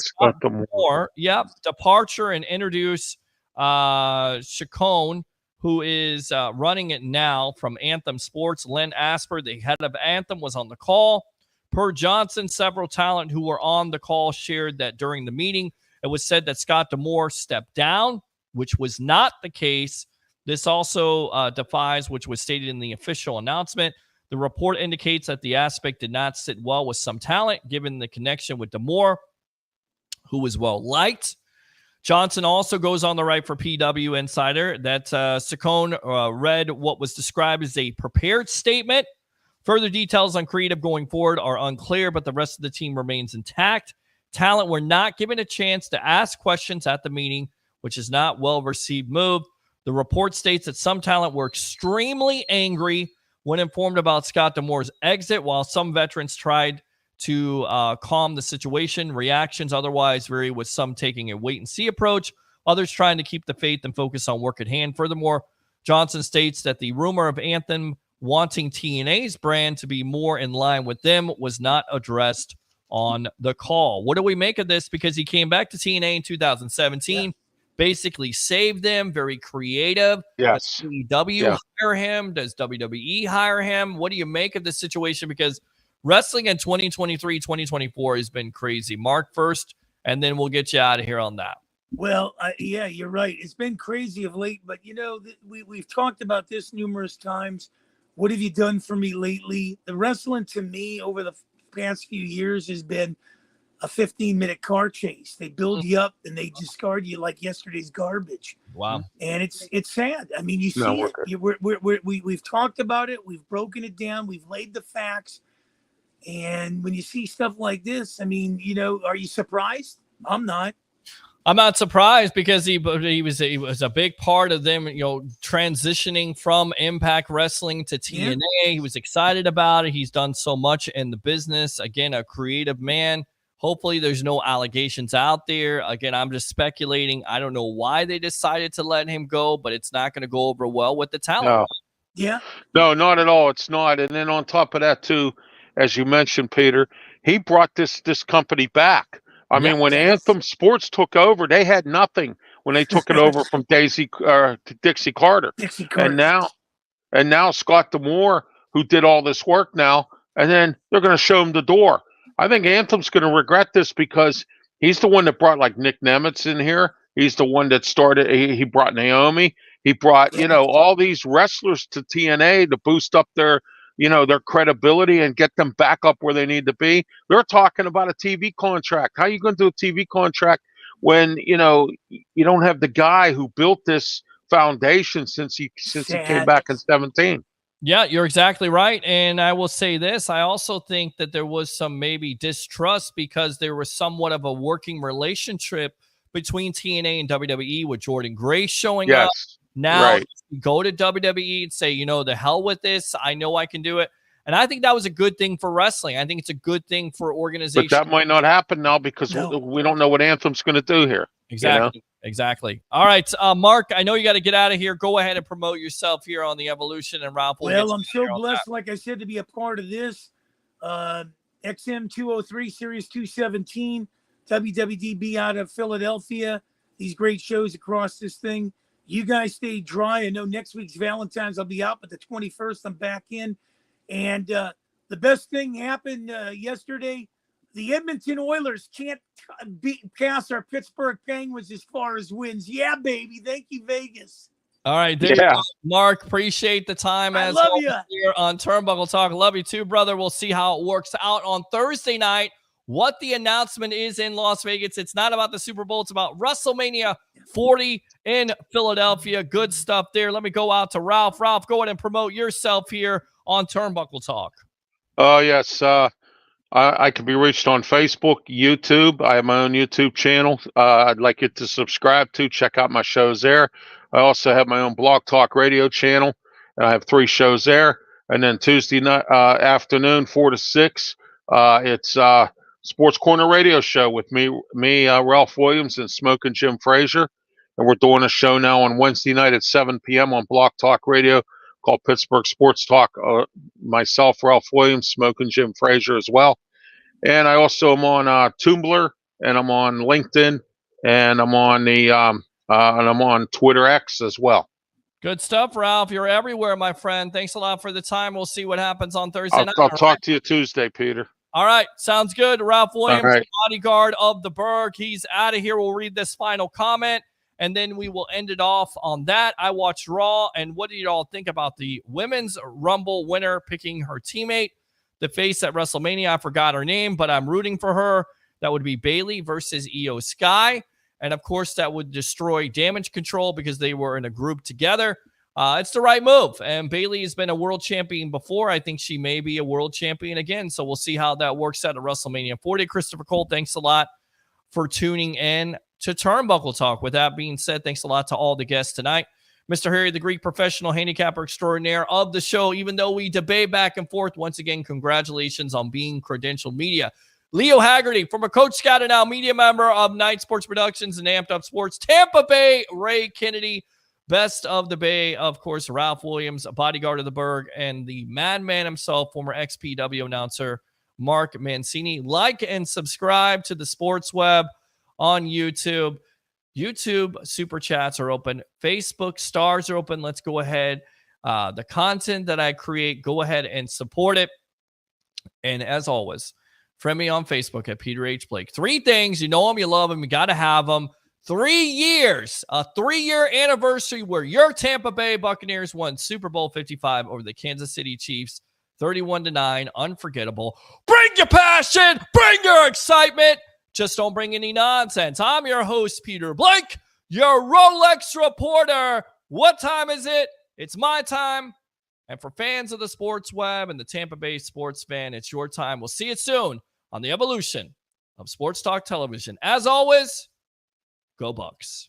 departure and introduce Chacon, who is running it now from Anthem Sports. Len Asper, the head of Anthem, was on the call. Per Johnson, several talent who were on the call shared that during the meeting, it was said that Scott D'Amore stepped down, which was not the case. This also defies, which was stated in the official announcement. The report indicates that the aspect did not sit well with some talent, given the connection with D'Amore, who was well liked. Johnson also goes on the right for PW Insider that Coen read what was described as a prepared statement. Further details on creative going forward are unclear, but the rest of the team remains intact. Talent were not given a chance to ask questions at the meeting, which is not well-received move. The report states that some talent were extremely angry when informed about Scott D'Amore's exit, while some veterans tried to calm the situation. Reactions otherwise vary, with some taking a wait-and-see approach, others trying to keep the faith and focus on work at hand. Furthermore, Johnson states that the rumor of Anthem wanting TNA's brand to be more in line with them was not addressed on the call. What do we make of this? Because he came back to TNA in 2017, basically saved them, very creative. Yes. Does CW hire him? Does WWE hire him? What do you make of this situation? Because wrestling in 2023, 2024 has been crazy. Mark first, and then we'll get you out of here on that. Well, yeah, you're right. It's been crazy of late, but we've talked about this numerous times. What have you done for me lately? The wrestling to me over the past few years has been a 15-minute car chase. They build you up and they discard you like yesterday's garbage. Wow. And it's sad. I mean, you see it. We've talked about it. We've broken it down. We've laid the facts. And when you see stuff like this, I mean, are you surprised? I'm not. I'm not surprised because he was a big part of them, transitioning from Impact Wrestling to TNA. Yeah. He was excited about it. He's done so much in the business. Again, a creative man. Hopefully there's no allegations out there. Again, I'm just speculating. I don't know why they decided to let him go, but it's not going to go over well with the talent. No. Yeah. No, not at all. It's not. And then on top of that, too, as you mentioned, Peter, he brought this company back. I mean, when Anthem Sports took over, they had nothing when they took it over from Dixie Carter. And now Scott D'Amore, who did all this work now, and then they're going to show him the door. I think Anthem's going to regret this because he's the one that brought like Nick Nemitz in here. He's the one that started. He brought Naomi. He brought all these wrestlers to TNA to boost up their credibility and get them back up where they need to be. They're talking about a TV contract. How are you going to do a TV contract when, you don't have the guy who built this foundation since he came back in 2017? Yeah, you're exactly right. And I will say this. I also think that there was some maybe distrust because there was somewhat of a working relationship between TNA and WWE with Jordan Grace showing up. Now go to WWE and say, the hell with this. I know I can do it. And I think that was a good thing for wrestling. I think it's a good thing for organizations. But that might not happen now because we don't know what Anthem's going to do here. Exactly. Exactly. All right, Mark, I know you got to get out of here. Go ahead and promote yourself here on the Evolution, and Ralph will Well, I'm so blessed, like I said, to be a part of this. XM 203, Series 217, WWDB out of Philadelphia. These great shows across this thing. You guys stay dry. I know next week's Valentine's I'll be out, but the 21st I'm back in. And the best thing happened yesterday. The Edmonton Oilers can't pass our Pittsburgh Penguins as far as wins. Yeah, baby. Thank you, Vegas. All right, there you go. Mark, appreciate the time as love you here on Turnbuckle Talk. Love you too, brother. We'll see how it works out on Thursday night. What the announcement is in Las Vegas. It's not about the Super Bowl. It's about WrestleMania 40 in Philadelphia. Good stuff there. Let me go out to Ralph. Ralph, go ahead and promote yourself here on Turnbuckle Talk. Oh, yes. I can be reached on Facebook, YouTube. I have my own YouTube channel. I'd like you to subscribe to. Check out my shows there. I also have my own Blog Talk Radio channel. And I have 3 shows there. And then Tuesday night afternoon, 4 to 6, it's Sports Corner Radio Show with me, Ralph Williams, and Smoking Jim Frazier. And we're doing a show now on Wednesday night at 7 p.m. on Blog Talk Radio called Pittsburgh Sports Talk. Myself, Ralph Williams, Smoking Jim Frazier as well. And I also am on Tumblr, and I'm on LinkedIn, and I'm on and I'm on Twitter X as well. Good stuff, Ralph. You're everywhere, my friend. Thanks a lot for the time. We'll see what happens on Thursday night. I'll talk to you Tuesday, Peter. All right. Sounds good. Ralph Williams, bodyguard of the Berg. He's out of here. We'll read this final comment. And then we will end it off on that. I watched Raw. And what did y'all think about the Women's Rumble winner picking her teammate, the face at WrestleMania? I forgot her name, but I'm rooting for her. That would be Bayley versus Io Sky. And, of course, that would destroy Damage Control because they were in a group together. It's the right move. And Bayley has been a world champion before. I think she may be a world champion again. So we'll see how that works out at WrestleMania 40. Christopher Cole, thanks a lot for tuning in to Turnbuckle Talk. With that being said, thanks a lot to all the guests tonight. Mr. Harry, the Greek professional handicapper extraordinaire of the show, even though we debate back and forth, once again, congratulations on being credentialed media. Leo Haggerty, former Coach Scout and now media member of Night Sports Productions and Amped Up Sports. Tampa Bay, Ray Kennedy, Best of the Bay, of course, Ralph Williams, bodyguard of the Berg, and the madman himself, former XPW announcer, Mark Mancini. Like and subscribe to the Sports Web on YouTube. YouTube super chats are open. Facebook stars are open. Let's go ahead. The content that I create, go ahead and support it. And as always, friend me on Facebook at Peter H. Blake. 3 things. You know them, you love them, you got to have them. 3 years, a 3-year anniversary where your Tampa Bay Buccaneers won Super Bowl 55 over the Kansas City Chiefs, 31-9, unforgettable. Bring your passion, bring your excitement. Just don't bring any nonsense. I'm your host, Peter Blake, your Rolex reporter. What time is it? It's my time. And for fans of the Sports Web and the Tampa Bay sports fan, it's your time. We'll see you soon on the evolution of Sports Talk Television. As always, go Bucs.